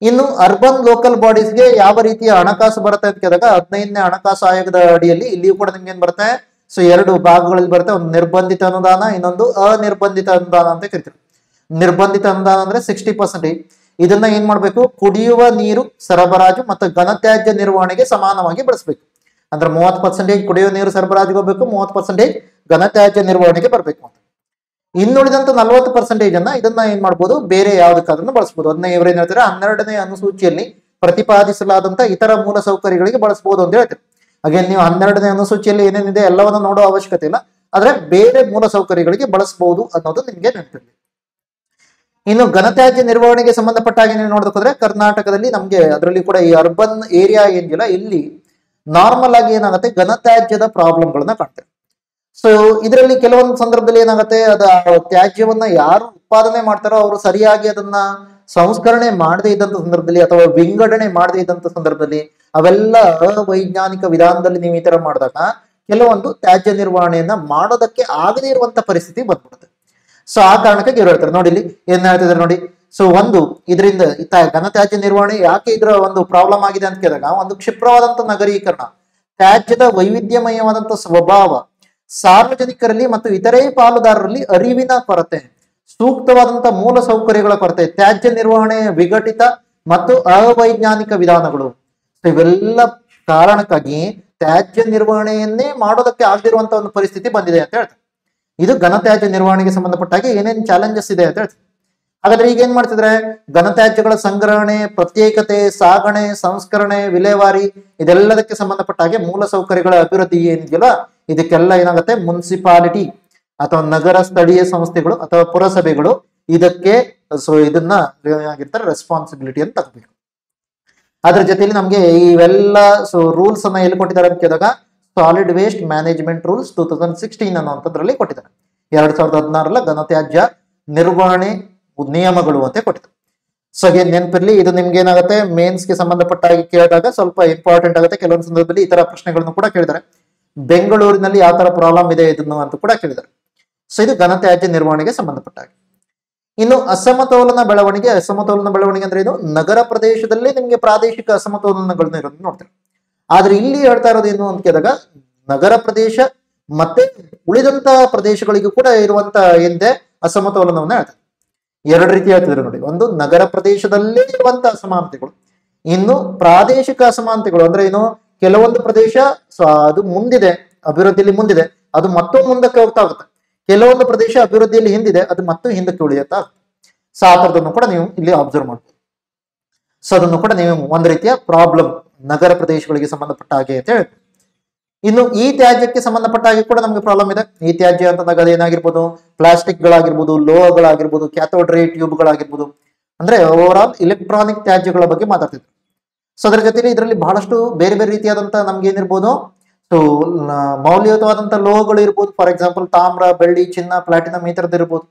[SPEAKER 1] ಇನ್ನು ಅರ್ಬನ್ ಲೋಕಲ್ ಬಾಡೀಸ್ಗೆ ಯಾವ ರೀತಿಯ ಹಣಕಾಸು ಬರುತ್ತೆ ಅಂತ ಕೇಳಿದಾಗ 15ನೇ ಹಣಕಾಸು ಆಯೋಗದ ಅಡಿಯಲ್ಲಿ ಇಲ್ಲಿಯೂ ಕೂಡ ನಿಮ್ಗೆ ಏನ್ ಬರುತ್ತೆ, ಸೊ 2 ಭಾಗಗಳಲ್ಲಿ ಬರುತ್ತೆ. ಒಂದು ನಿರ್ಬಂಧಿತ ಅನುದಾನ, ಇನ್ನೊಂದು ಅನಿರ್ಬಂಧಿತ ಅನುದಾನ ಅಂತ ಕರಿತೀವಿ. ನಿರ್ಬಂಧಿತ ಅನುದಾನ ಅಂದ್ರೆ 60%, ಇದನ್ನ ಏನ್ ಮಾಡ್ಬೇಕು, ಕುಡಿಯುವ ನೀರು ಸರಬರಾಜು ಮತ್ತು ಘನತ್ಯಾಜ್ಯ ನಿರ್ವಹಣೆಗೆ ಸಮಾನವಾಗಿ ಬಳಸಬೇಕು. ಅಂದ್ರೆ 30% ಕುಡಿಯುವ ನೀರು ಸರಬರಾಜಿಗೆ ಹೋಗ್ಬೇಕು, 30% ಘನತ್ಯಾಜ್ಯ ನಿರ್ವಹಣೆಗೆ ಬರಬೇಕು ಅಂತ. ಇನ್ನುಳಿದಂತ 40% ಅನ್ನ ಇದನ್ನ ಏನ್ ಮಾಡ್ಬೋದು, ಬೇರೆ ಯಾವ್ದಕ್ಕಾದ್ರೂ ಬಳಸಬಹುದು. ಅದನ್ನ ಇವ್ರೇನ್ ಹೇಳ್ತಾರೆ, 12ನೇ ಅನುಸೂಚಿಯಲ್ಲಿ ಪ್ರತಿಪಾದಿಸಲಾದಂತ ಇತರ ಮೂಲ ಸೌಕರ್ಯಗಳಿಗೆ ಬಳಸಬಹುದು ಅಂತ ಹೇಳ್ತಾರೆ. ಹಾಗೆ ನೀವು 12ನೇ ಅನುಸೂಚಿಯಲ್ಲಿ ಏನೇನಿದೆ ಎಲ್ಲವನ್ನ ನೋಡೋ ಅವಶ್ಯಕತೆ ಇಲ್ಲ, ಆದ್ರೆ ಬೇರೆ ಮೂಲ ಸೌಕರ್ಯಗಳಿಗೆ ಬಳಸಬಹುದು ಅನ್ನೋದು ನಿಮ್ಗೆ ನೆನಪಿರಲಿ. ಇನ್ನು ಘನತ್ಯಾಜ್ಯ ನಿರ್ವಹಣೆಗೆ ಸಂಬಂಧಪಟ್ಟ ಹಾಗೆ ನೀವು ನೋಡೋದಕ್ಕೋದ್ರೆ ಕರ್ನಾಟಕದಲ್ಲಿ ನಮ್ಗೆ ಅದರಲ್ಲಿ ಕೂಡ ಈ ಅರ್ಬನ್ ಏರಿಯಾ ಏನಿಲ್ಲ, ಇಲ್ಲಿ ನಾರ್ಮಲ್ ಆಗಿ ಏನಾಗುತ್ತೆ, ಘನತ್ಯಾಜ್ಯದ ಪ್ರಾಬ್ಲಮ್ಗಳನ್ನ ಕಾಣ್ತೇವೆ. ಸೊ ಇದರಲ್ಲಿ ಕೆಲವೊಂದು ಸಂದರ್ಭದಲ್ಲಿ ಏನಾಗುತ್ತೆ, ತ್ಯಾಜ್ಯವನ್ನ ಯಾರು ಉತ್ಪಾದನೆ ಮಾಡ್ತಾರೋ ಅವರು ಸರಿಯಾಗಿ ಅದನ್ನ ಸಂಸ್ಕರಣೆ ಮಾಡದೇ ಇದ್ದಂತ ಸಂದರ್ಭದಲ್ಲಿ ಅಥವಾ ವಿಂಗಡಣೆ ಮಾಡದೇ ಇದ್ದಂತ ಸಂದರ್ಭದಲ್ಲಿ ಅವೆಲ್ಲ ಅವೈಜ್ಞಾನಿಕ ವಿಧಾನದಲ್ಲಿ ನೀವು ಈ ತರ ಮಾಡಿದಾಗ ಕೆಲವೊಂದು ತ್ಯಾಜ್ಯ ನಿರ್ವಹಣೆಯನ್ನ ಮಾಡೋದಕ್ಕೆ ಆಗದೇ ಇರುವಂತ ಪರಿಸ್ಥಿತಿ ಬಂದ್ಬಿಡುತ್ತೆ. ಸೊ ಆ ಕಾರಣಕ್ಕಾಗಿ ಇವ್ರು ಹೇಳ್ತಾರೆ ನೋಡಿ, ಇಲ್ಲಿ ಏನ್ ಹೇಳ್ತಿದ್ದಾರೆ ನೋಡಿ. ಸೊ ಒಂದು ಇದರಿಂದ ಘನತ್ಯಾಜ್ಯ ನಿರ್ವಹಣೆ ಯಾಕೆ ಇದರ ಒಂದು ಪ್ರಾಬ್ಲಮ್ ಆಗಿದೆ ಅಂತ ಕೇಳಿದಾಗ, ಒಂದು ಕ್ಷಿಪ್ರವಾದಂತ ನಗರೀಕರಣ, ತ್ಯಾಜ್ಯದ ವೈವಿಧ್ಯಮಯವಾದಂತ ಸ್ವಭಾವ, ಸಾರ್ವಜನಿಕರಲ್ಲಿ ಮತ್ತು ಇತರೆ ಪಾಲುದಾರರಲ್ಲಿ ಅರಿವಿನ ಕೊರತೆ, ಸೂಕ್ತವಾದಂತ ಮೂಲ ಸೌಕರ್ಯಗಳ ಕೊರತೆ, ತ್ಯಾಜ್ಯ ನಿರ್ವಹಣೆ ವಿಘಟಿತ ಮತ್ತು ಅವೈಜ್ಞಾನಿಕ ವಿಧಾನಗಳು, ಇವೆಲ್ಲ ಕಾರಣಕ್ಕಾಗಿ ತ್ಯಾಜ್ಯ ನಿರ್ವಹಣೆಯನ್ನೇ ಮಾಡೋದಕ್ಕೆ ಆಗದಿರುವಂತ ಒಂದು ಪರಿಸ್ಥಿತಿ ಬಂದಿದೆ ಅಂತ ಹೇಳ್ತಾರೆ. ಇದು ಘನತ್ಯಾಜ್ಯ ನಿರ್ವಹಣೆಗೆ ಸಂಬಂಧಪಟ್ಟಾಗ ಏನೇನು ಚಾಲೆಂಜಸ್ ಇದೆ ಅಂತ ಹೇಳ್ತಾರೆ. ಹಾಗಾದ್ರೆ ಈಗ ಏನ್ ಮಾಡ್ತಿದ್ರೆ, ಘನತ್ಯಾಜ್ಯಗಳ ಸಂಗ್ರಹಣೆ, ಪ್ರತ್ಯೇಕತೆ, ಸಾಗಣೆ, ಸಂಸ್ಕರಣೆ, ವಿಲೇವಾರಿ, ಇದೆಲ್ಲದಕ್ಕೆ ಸಂಬಂಧಪಟ್ಟ ಹಾಗೆ ಮೂಲ ಸೌಕರ್ಯಗಳ ಅಭಿವೃದ್ಧಿ ಏನಿದೆಯಲ್ಲ, ಇದಕ್ಕೆಲ್ಲ ಏನಾಗುತ್ತೆ, ಮುನ್ಸಿಪಾಲಿಟಿ ಅಥವಾ ನಗರ ಸ್ಥಳೀಯ ಸಂಸ್ಥೆಗಳು ಅಥವಾ ಪುರಸಭೆಗಳು ಇದಕ್ಕೆ ಇದನ್ನ ಏನಾಗಿರ್ತಾರೆ, ರೆಸ್ಪಾನ್ಸಿಬಿಲಿಟಿ ಅಂತ ತಗೋಬೇಕು. ಅದ್ರ ಜೊತೆಲಿ ನಮ್ಗೆ ಇವೆಲ್ಲ ರೂಲ್ಸ್ ಅನ್ನ ಎಲ್ಲಿ ಕೊಟ್ಟಿದ್ದಾರೆ ಅಂತ ಕೇಳಿದಾಗ, ಸಾಲಿಡ್ ವೇಸ್ಟ್ ಮ್ಯಾನೇಜ್ಮೆಂಟ್ ರೂಲ್ಸ್ 2016 ಅನ್ನುವಂಥದ್ರಲ್ಲಿ ಕೊಟ್ಟಿದ್ದಾರೆ. 2016 ಘನತ್ಯಾಜ್ಯ ನಿರ್ವಹಣೆ ನಿಯಮಗಳು ಅಂತ ಕೊಟ್ಟಿದ್ದಾರೆ. ಸೊ ಏನ್ ನೆನಪಿರ್ಲಿ, ಇದು ನಿಮ್ಗೆ ಏನಾಗುತ್ತೆ, ಮೇನ್ಸ್ಗೆ ಸಂಬಂಧಪಟ್ಟ ಹಾಗೆ ಕೇಳಿದಾಗ ಸ್ವಲ್ಪ ಇಂಪಾರ್ಟೆಂಟ್ ಆಗುತ್ತೆ. ಕೆಲವೊಂದು ಸಂದರ್ಭದಲ್ಲಿ ಈ ತರ ಪ್ರಶ್ನೆಗಳನ್ನು ಕೂಡ ಕೇಳಿದ್ದಾರೆ. ಬೆಂಗಳೂರಿನಲ್ಲಿ ಯಾವ ತರ ಪ್ರಾಬ್ಲಮ್ ಇದೆ ಇದನ್ನು ಅಂತ ಕೂಡ ಕೇಳಿದ್ದಾರೆ. ಸೊ ಇದು ಘನತ್ಯಾಜ್ಯ ನಿರ್ವಹಣೆಗೆ ಸಂಬಂಧಪಟ್ಟ ಹಾಗೆ. ಇನ್ನು ಅಸಮತೋಲನ ಬೆಳವಣಿಗೆ ಅಂದ್ರೆ ಇದು ನಗರ ಪ್ರದೇಶದಲ್ಲಿ ನಿಮ್ಗೆ ಪ್ರಾದೇಶಿಕ ಅಸಮತೋಲನಗಳನ್ನ ಇರೋದನ್ನ ನೋಡ್ತಾರೆ. ಆದ್ರೆ ಇಲ್ಲಿ ಹೇಳ್ತಾ ಇರೋದು ಏನು ಅಂತ ಕೇಳಿದಾಗ, ನಗರ ಪ್ರದೇಶ ಮತ್ತೆ ಉಳಿದಂತ ಪ್ರದೇಶಗಳಿಗೂ ಕೂಡ ಇರುವಂತ ಏನಿದೆ ಅಸಮತೋಲನವನ್ನ ಹೇಳ್ತಾರೆ. ಎರಡು ರೀತಿ ಹೇಳ್ತಿದ್ರು ನೋಡಿ. ಒಂದು ನಗರ ಪ್ರದೇಶದಲ್ಲೇ ಇರುವಂತ ಅಸಮಾನತೆಗಳು, ಇನ್ನು ಪ್ರಾದೇಶಿಕ ಅಸಮಾನತೆಗಳು. ಅಂದ್ರೆ ಏನು, ಕೆಲವೊಂದು ಪ್ರದೇಶ ಅದು ಮುಂದಿದೆ, ಅಭಿವೃದ್ಧಿಯಲ್ಲಿ ಮುಂದಿದೆ, ಅದು ಮತ್ತೊಂದು ಮುಂದಕ್ಕೆ ಹೋಗ್ತಾ ಹೋಗುತ್ತೆ. ಕೆಲವೊಂದು ಪ್ರದೇಶ ಅಭಿವೃದ್ಧಿಯಲ್ಲಿ ಹಿಂದಿದೆ, ಅದು ಮತ್ತೆ ಹಿಂದಕ್ಕೆ ಉಳಿಯುತ್ತಾ. ಸೊ ಆ ಥರದನ್ನು ಕೂಡ ನೀವು ಇಲ್ಲಿ ಅಬ್ಸರ್ವ್ ಮಾಡ್ಬೋದು. ಸೊ ಅದನ್ನು ಕೂಡ ನೀವು ಒಂದು ರೀತಿಯ ಪ್ರಾಬ್ಲಮ್ ನಗರ ಪ್ರದೇಶಗಳಿಗೆ ಸಂಬಂಧಪಟ್ಟ ಹಾಗೆ ಅಂತ ಹೇಳ್ಬೋದು. ಇನ್ನು ಈ ತ್ಯಾಜ್ಯಕ್ಕೆ ಸಂಬಂಧಪಟ್ಟ ಹಾಗೆ ಕೂಡ ನಮಗೆ ಪ್ರಾಬ್ಲಮ್ ಇದೆ. ಈ ತ್ಯಾಜ್ಯ ಅಂತಂದಾಗ ಅದೇನಾಗಿರ್ಬೋದು, ಪ್ಲಾಸ್ಟಿಕ್ಗಳಾಗಿರ್ಬೋದು, ಲೋಹಗಳಾಗಿರ್ಬೋದು, ಕ್ಯಾಥೋಡ್ ರೇ ಟ್ಯೂಬ್ಗಳಾಗಿರ್ಬೋದು, ಅಂದ್ರೆ ಓವರ್ ಆಲ್ ಇಲೆಕ್ಟ್ರಾನಿಕ್ ತ್ಯಾಜ್ಯಗಳ ಬಗ್ಗೆ ಮಾತಾಡ್ತಿದ್ರು. ಸೊ ಅದರ ಜೊತೆಲಿ ಇದರಲ್ಲಿ ಬಹಳಷ್ಟು ಬೇರೆ ಬೇರೆ ರೀತಿಯಾದಂತ ನಮ್ಗೆ ಏನಿರ್ಬೋದು, ಸೊ ಮೌಲ್ಯಯುತವಾದಂತ ಲೋಹಗಳು ಇರ್ಬೋದು. ಫಾರ್ ಎಕ್ಸಾಂಪಲ್ ತಾಮ್ರ, ಬೆಳ್ಳಿ, ಚಿನ್ನ, ಪ್ಲಾಟಿನಂ ಈ ತರದ್ದು ಇರ್ಬೋದು.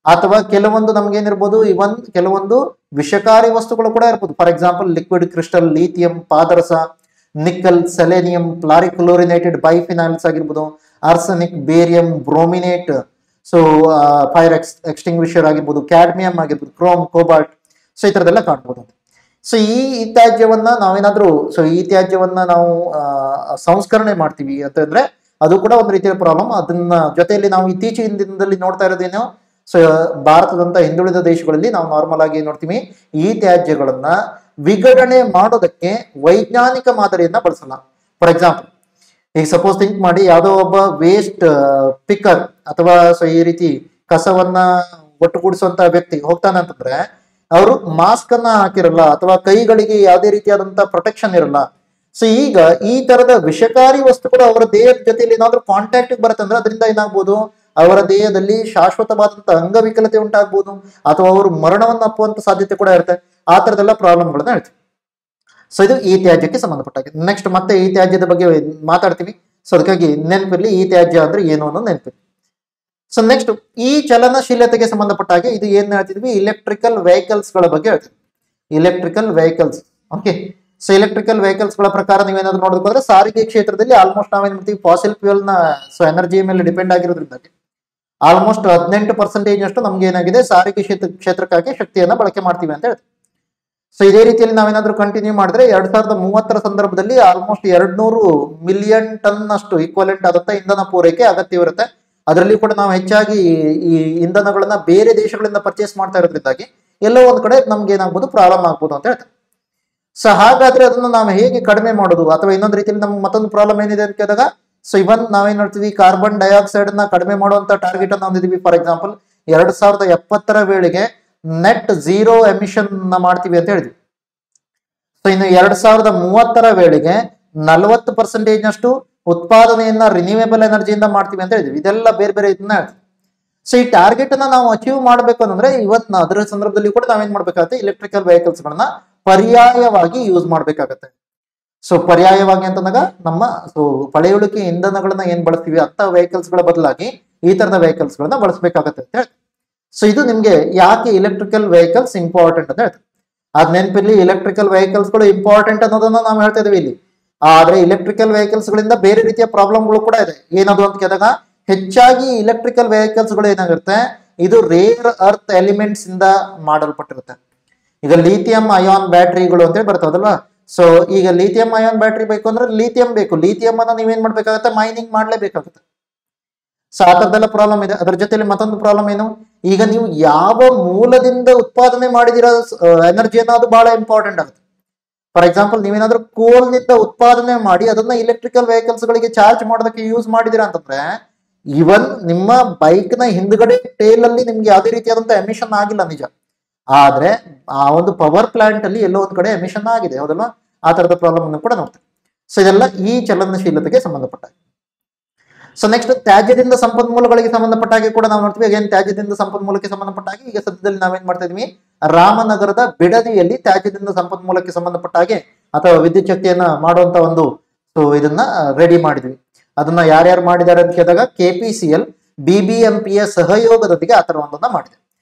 [SPEAKER 1] ಅಥವಾ ಕೆಲವೊಂದು ನಮ್ಗೇನಿರ್ಬೋದು, ಇವನ್ ಕೆಲವೊಂದು ವಿಷಕಾರಿ ವಸ್ತುಗಳು ಕೂಡ ಇರ್ಬೋದು. For example liquid crystal, lithium, ಪಾದರಸ, ನಿಕ್ಕಲ್, ಸೆಲೆನಿಯಂ, ಪ್ಲಾರಿಕ್ಲೋರಿನೇಟೆಡ್ ಬೈಫಿನಾಲ್ಸ್ ಆಗಿರ್ಬೋದು, arsenic, barium, brominate, so fire extinguisher ಆಗಿರ್ಬೋದು, ಕ್ಯಾಡ್ಮಿಯಂ ಆಗಿರ್ಬೋದು, ಕ್ರೋಮ್, ಕೋಬಾಲ್ಟ್, ಸೊ ಈ ತರದೆಲ್ಲ ಕಾಣ್ಬೋದು. ಸೊ ಈ ತ್ಯಾಜ್ಯವನ್ನ ನಾವೇನಾದ್ರೂ ಈ ತ್ಯಾಜ್ಯವನ್ನ ನಾವು ಸಂಸ್ಕರಣೆ ಮಾಡ್ತೀವಿ ಅಂತಂದ್ರೆ ಅದು ಕೂಡ ಒಂದು ರೀತಿಯ ಪ್ರಾಬ್ಲಮ್. ಅದನ್ನ ಜೊತೆಯಲ್ಲಿ ನಾವು ಇತ್ತೀಚಿನ ದಿನದಲ್ಲಿ ನೋಡ್ತಾ ಇರೋದೇನೋ, ಸೊ ಭಾರತದಂತ ಹಿಂದುಳಿದ ದೇಶಗಳಲ್ಲಿ ನಾವು ನಾರ್ಮಲ್ ಆಗಿ ನೋಡ್ತೀವಿ, ಈ ತ್ಯಾಜ್ಯಗಳನ್ನ ವಿಘಟನೆ ಮಾಡೋದಕ್ಕೆ ವೈಜ್ಞಾನಿಕ ಮಾದರಿಯನ್ನ ಬಳಸಲ್ಲ. ಫಾರ್ ಎಕ್ಸಾಂಪಲ್, ಈಗ ಸಪೋಸ್ ಥಿಂಕ್ ಮಾಡಿ, ಯಾವುದೋ ಒಬ್ಬ ವೇಸ್ಟ್ ಪಿಕ್ಕರ್ ಅಥವಾ ಸೊ ಈ ರೀತಿ ಕಸವನ್ನ ಒಟ್ಟುಗೂಡಿಸುವಂತ ವ್ಯಕ್ತಿ ಹೋಗ್ತಾನೆ ಅಂತಂದ್ರೆ, ಅವರು ಮಾಸ್ಕ್ ಅನ್ನ ಹಾಕಿರಲ್ಲ ಅಥವಾ ಕೈಗಳಿಗೆ ಯಾವುದೇ ರೀತಿಯಾದಂತ ಪ್ರೊಟೆಕ್ಷನ್ ಇರಲ್ಲ. ಸೊ ಈಗ ಈ ತರದ ವಿಷಕಾರಿ ವಸ್ತುಗಳು ಅವರ ದೇಹದ ಜೊತೆಯಲ್ಲಿ ಏನಾದ್ರೂ ಕಾಂಟ್ಯಾಕ್ಟ್ ಬರುತ್ತೆ ಅಂದ್ರೆ ಅದರಿಂದ ಏನಾಗ್ಬೋದು, ಅವರ ದೇಹದಲ್ಲಿ ಶಾಶ್ವತವಾದಂತ ಅಂಗವಿಕಲತೆ ಉಂಟಾಗ್ಬೋದು, ಅಥವಾ ಅವರು ಮರಣವನ್ನು ಅಪ್ಪುವಂತ ಸಾಧ್ಯತೆ ಕೂಡ ಇರುತ್ತೆ. ಆ ತರದೆಲ್ಲ ಪ್ರಾಬ್ಲಮ್ಗಳನ್ನ ಹೇಳ್ತೀವಿ. ಸೊ ಇದು ಈ ತ್ಯಾಜ್ಯಕ್ಕೆ ಸಂಬಂಧಪಟ್ಟಾಗೆ. ನೆಕ್ಸ್ಟ್ ಮತ್ತೆ ಈ ತ್ಯಾಜ್ಯದ ಬಗ್ಗೆ ಮಾತಾಡ್ತೀವಿ. ಸೊ ಅದಕ್ಕಾಗಿ ನೆನಪಿರ್ಲಿ, ಈ ತ್ಯಾಜ್ಯ ಅಂದ್ರೆ ಏನು ಅನ್ನೋದು ನೆನಪಿರ್ಲಿ. ಸೊ ನೆಕ್ಸ್ಟ್ ಈ ಚಲನಶೀಲತೆಗೆ ಸಂಬಂಧಪಟ್ಟ ಹಾಗೆ ಇದು ಏನ್ ಹೇಳ್ತಿದ್ವಿ, ಇಲೆಕ್ಟ್ರಿಕಲ್ ವೆಹಿಕಲ್ಸ್ ಗಳ ಬಗ್ಗೆ ಹೇಳ್ತೀವಿ. Electrical vehicles, okay. So electrical vehicles ಗಳ ಪ್ರಕಾರ ನೀವೇನಾದ್ರು ನೋಡೋದಕ್ಕೋದ್ರೆ ಸಾರಿಗೆ ಕ್ಷೇತ್ರದಲ್ಲಿ ಆಲ್ಮೋಸ್ಟ್ ನಾವೇನ್ ಮಾಡ್ತೀವಿ, ಫಾಸಿಲ್ ಫ್ಯೂಯಲ್ ನ ಎನರ್ಜಿ ಮೇಲೆ ಡಿಪೆಂಡ್ ಆಗಿರೋದ್ರಿಂದಾಗಿ ಆಲ್ಮೋಸ್ಟ್ 18% ಅಷ್ಟು ನಮ್ಗೆ ಏನಾಗಿದೆ, ಸಾರಿಗೆ ಕ್ಷೇತ್ರಕ್ಕಾಗಿ ಶಕ್ತಿಯನ್ನ ಬಳಕೆ ಮಾಡ್ತೀವಿ ಅಂತ ಹೇಳ್ತೀವಿ. ಸೊ ಇದೇ ರೀತಿಯಲ್ಲಿ ನಾವೇನಾದ್ರೂ ಕಂಟಿನ್ಯೂ ಮಾಡಿದ್ರೆ 2030 ಸಂದರ್ಭದಲ್ಲಿ ಆಲ್ಮೋಸ್ಟ್ 200 ಮಿಲಿಯನ್ ಟನ್ ಅಷ್ಟು ಈಕ್ವಲೆಂಟ್ ಆದಂತ ಇಂಧನ ಪೂರೈಕೆ ಅಗತ್ಯವಿರುತ್ತೆ. ಅದರಲ್ಲಿ ಕೂಡ ನಾವು ಹೆಚ್ಚಾಗಿ ಈ ಇಂಧನಗಳನ್ನ ಬೇರೆ ದೇಶಗಳಿಂದ ಪರ್ಚೇಸ್ ಮಾಡ್ತಾ ಇರೋದ್ರಿಂದಾಗಿ ಎಲ್ಲೋ ಒಂದ್ ಕಡೆ ನಮ್ಗೆ ಏನಾಗ್ಬೋದು ಪ್ರಾಬ್ಲಮ್ ಆಗ್ಬೋದು ಅಂತ ಹೇಳ್ತಾರೆ. ಸೊ ಹಾಗಾದ್ರೆ ಅದನ್ನ ನಾವು ಹೇಗೆ ಕಡಿಮೆ ಮಾಡೋದು, ಅಥವಾ ಇನ್ನೊಂದು ರೀತಿಯಲ್ಲಿ ನಮ್ಗೆ ಮತ್ತೊಂದು ಪ್ರಾಬ್ಲಮ್ ಏನಿದೆ ಅಂತ ಕೇಳಿದಾಗ, ಸೊ ಇವನ್ ನಾವೇನ್ ನೋಡ್ತೀವಿ, ಕಾರ್ಬನ್ ಡೈಆಕ್ಸೈಡ್ ನ ಕಡಿಮೆ ಮಾಡುವಂತ ಟಾರ್ಗೆಟ್ ಅನ್ನ ಹೊಂದಿದೀವಿ. ಫಾರ್ ಎಕ್ಸಾಂಪಲ್ 2070 ವೇಳೆಗೆ ನೆಟ್ ಝೀರೋ ಎಮಿಷನ್ ಮಾಡ್ತೀವಿ ಅಂತ ಹೇಳಿದ್ವಿ. ಸೊ ಇನ್ನು 2030 ವೇಳೆಗೆ 40% ನಷ್ಟು ಉತ್ಪಾದನೆಯನ್ನ ರಿನ್ಯೂವೇಬಲ್ ಎನರ್ಜಿಯಿಂದ ಮಾಡ್ತೀವಿ ಅಂತ ಹೇಳಿದ್ವಿ. ಇದೆಲ್ಲ ಬೇರೆ ಬೇರೆ ಇದನ್ನ ಹೇಳ್ತೀವಿ. ಸೊ ಈ ಟಾರ್ಗೆಟ್ ಅನ್ನ ನಾವು ಅಚೀವ್ ಮಾಡ್ಬೇಕು ಅಂದ್ರೆ ಇವತ್ತು ಅದರ ಸಂದರ್ಭದಲ್ಲಿ ಕೂಡ ನಾವೇನ್ ಮಾಡ್ಬೇಕಾಗುತ್ತೆ, ಇಲೆಕ್ಟ್ರಿಕಲ್ ವೆಹಿಕಲ್ಸ್ ಗಳನ್ನ ಪರ್ಯಾಯವಾಗಿ ಯೂಸ್ ಮಾಡ್ಬೇಕಾಗತ್ತೆ. ಸೊ ಪರ್ಯಾಯವಾಗಿ ಅಂತಂದಾಗ ನಮ್ಮ ಪಳೆಯುಳಿಕೆ ಇಂಧನಗಳನ್ನ ಏನ್ ಬಳಸ್ತೀವಿ ಅಂತ ವೆಹಿಕಲ್ಸ್ ಗಳ ಬದಲಾಗಿ ಈ ತರದ ವೆಹಿಕಲ್ಸ್ ಗಳನ್ನ ಬಳಸಬೇಕಾಗತ್ತೆ ಅಂತ ಹೇಳ್ತೀವಿ. ಸೊ ಇದು ನಿಮ್ಗೆ ಯಾಕೆ ಇಲೆಕ್ಟ್ರಿಕಲ್ ವೆಹಿಕಲ್ಸ್ ಇಂಪಾರ್ಟೆಂಟ್ ಅಂತ ಹೇಳ್ತೀವಿ. ಅದ್ ನೆನಪಿರ್ಲಿ, ಇಲೆಕ್ಟ್ರಿಕಲ್ ವೆಹಿಕಲ್ಸ್ ಗಳು ಇಂಪಾರ್ಟೆಂಟ್ ಅನ್ನೋದನ್ನ ನಾವು ಹೇಳ್ತಾ ಇದೀವಿ ಇಲ್ಲಿ. ಆದ್ರೆ ಇಲೆಕ್ಟ್ರಿಕಲ್ ವೆಹಿಕಲ್ಸ್ ಗಳಿಂದ ಬೇರೆ ರೀತಿಯ ಪ್ರಾಬ್ಲಮ್ಗಳು ಕೂಡ ಇದೆ. ಏನದು ಅಂತ ಕೇಳಿದಾಗ, ಹೆಚ್ಚಾಗಿ ಇಲೆಕ್ಟ್ರಿಕಲ್ ವೆಹಿಕಲ್ಸ್ ಗಳು ಏನಾಗಿರುತ್ತೆ, ಇದು ರೇರ್ ಅರ್ತ್ ಎಲಿಮೆಂಟ್ಸ್ ಇಂದ ಮಾಡಲ್ಪಟ್ಟಿರುತ್ತೆ. ಈಗ ಲಿಥಿಯಂ ಅಯಾನ್ ಬ್ಯಾಟ್ರಿಗಳು ಅಂತ ಹೇಳಿ ಬರ್ತಾವದಲ್ವಾ. ಸೊ ಈಗ ಲಿಥಿಯಂ ಅಯಾನ್ ಬ್ಯಾಟ್ರಿ ಬೇಕು ಅಂದ್ರೆ ಲಿಥಿಯಂ ಬೇಕು. ಲಿಥಿಯಂ ಅನ್ನ ನೀವೇನ್ ಮಾಡ್ಬೇಕಾಗತ್ತೆ, ಮೈನಿಂಗ್ ಮಾಡ್ಲೇಬೇಕಾಗುತ್ತೆ. ಸೊ ಆ ತರದೆಲ್ಲ ಪ್ರಾಬ್ಲಮ್ ಇದೆ. ಅದ್ರ ಜೊತೆಲಿ ಮತ್ತೊಂದು ಪ್ರಾಬ್ಲಮ್ ಏನು, ಈಗ ನೀವು ಯಾವ ಮೂಲದಿಂದ ಉತ್ಪಾದನೆ ಮಾಡಿದಿರೋ ಎನರ್ಜಿಯನ್ನು, ಅದು ಬಹಳ ಇಂಪಾರ್ಟೆಂಟ್ ಆಗುತ್ತೆ. ಫಾರ್ ಎಕ್ಸಾಂಪಲ್, ನೀವೇನಾದ್ರೂ ಕೋಲ್ ನಿಂದ ಉತ್ಪಾದನೆ ಮಾಡಿ ಅದನ್ನ ಇಲೆಕ್ಟ್ರಿಕಲ್ ವೆಹಿಕಲ್ಸ್ ಗಳಿಗೆ ಚಾರ್ಜ್ ಮಾಡೋದಕ್ಕೆ ಯೂಸ್ ಮಾಡಿದಿರಾ ಅಂತಂದ್ರೆ, ಇವನ್ ನಿಮ್ಮ ಬೈಕ್ ನ ಹಿಂದ್ಗಡೆ ಟೇಲ್ ಅಲ್ಲಿ ನಿಮ್ಗೆ ಯಾವುದೇ ರೀತಿಯಾದಂತ ಎಮಿಷನ್ ಆಗಿಲ್ಲ ನಿಜ, ಆದ್ರೆ ಆ ಒಂದು ಪವರ್ ಪ್ಲಾಂಟ್ ಅಲ್ಲಿ ಎಲ್ಲೋ ಒಂದ್ ಕಡೆ ಎಮಿಷನ್ ಆಗಿದೆ, ಹೌದಲ್ವಾ. ಆ ತರದ ಪ್ರಾಬ್ಲಮ್ ಅನ್ನು ಕೂಡ ನೋಡ್ತೀವಿ. ಸೊ ಇದೆಲ್ಲ ಈ ಚಲನಶೀಲತೆಗೆ ಸಂಬಂಧಪಟ್ಟ. ಸೊ ನೆಕ್ಸ್ಟ್ ತ್ಯಾಜ್ಯದಿಂದ ಸಂಪನ್ಮೂಲಗಳಿಗೆ ಸಂಬಂಧಪಟ್ಟ ಹಾಗೆ ಕೂಡ ನಾವು ನೋಡ್ತೀವಿ. ಏನ್ ತ್ಯಾಜ್ಯದಿಂದ ಸಂಪನ್ಮೂಲಕ್ಕೆ ಸಂಬಂಧಪಟ್ಟ ಹಾಗೆ ಈಗ ಸದ್ಯದಲ್ಲಿ ನಾವೇನ್ ಮಾಡ್ತಾ ಇದೀವಿ, ರಾಮನಗರದ ಬಿಡದಿಯಲ್ಲಿ ತ್ಯಾಜ್ಯದಿಂದ ಸಂಪನ್ಮೂಲಕ್ಕೆ ಸಂಬಂಧಪಟ್ಟ ಹಾಗೆ ಅಥವಾ ವಿದ್ಯುತ್ ಶಕ್ತಿಯನ್ನ ಮಾಡುವಂತ ಒಂದು ಇದನ್ನ ರೆಡಿ ಮಾಡಿದ್ವಿ. ಅದನ್ನ ಯಾರ್ಯಾರು ಮಾಡಿದ್ದಾರೆ ಅಂತ ಕೇಳಿದಾಗ, KPCL BBMPಯ ಸಹಯೋಗದೊಂದಿಗೆ ಆ ತರ ಒಂದನ್ನ ಮಾಡಿದೆ.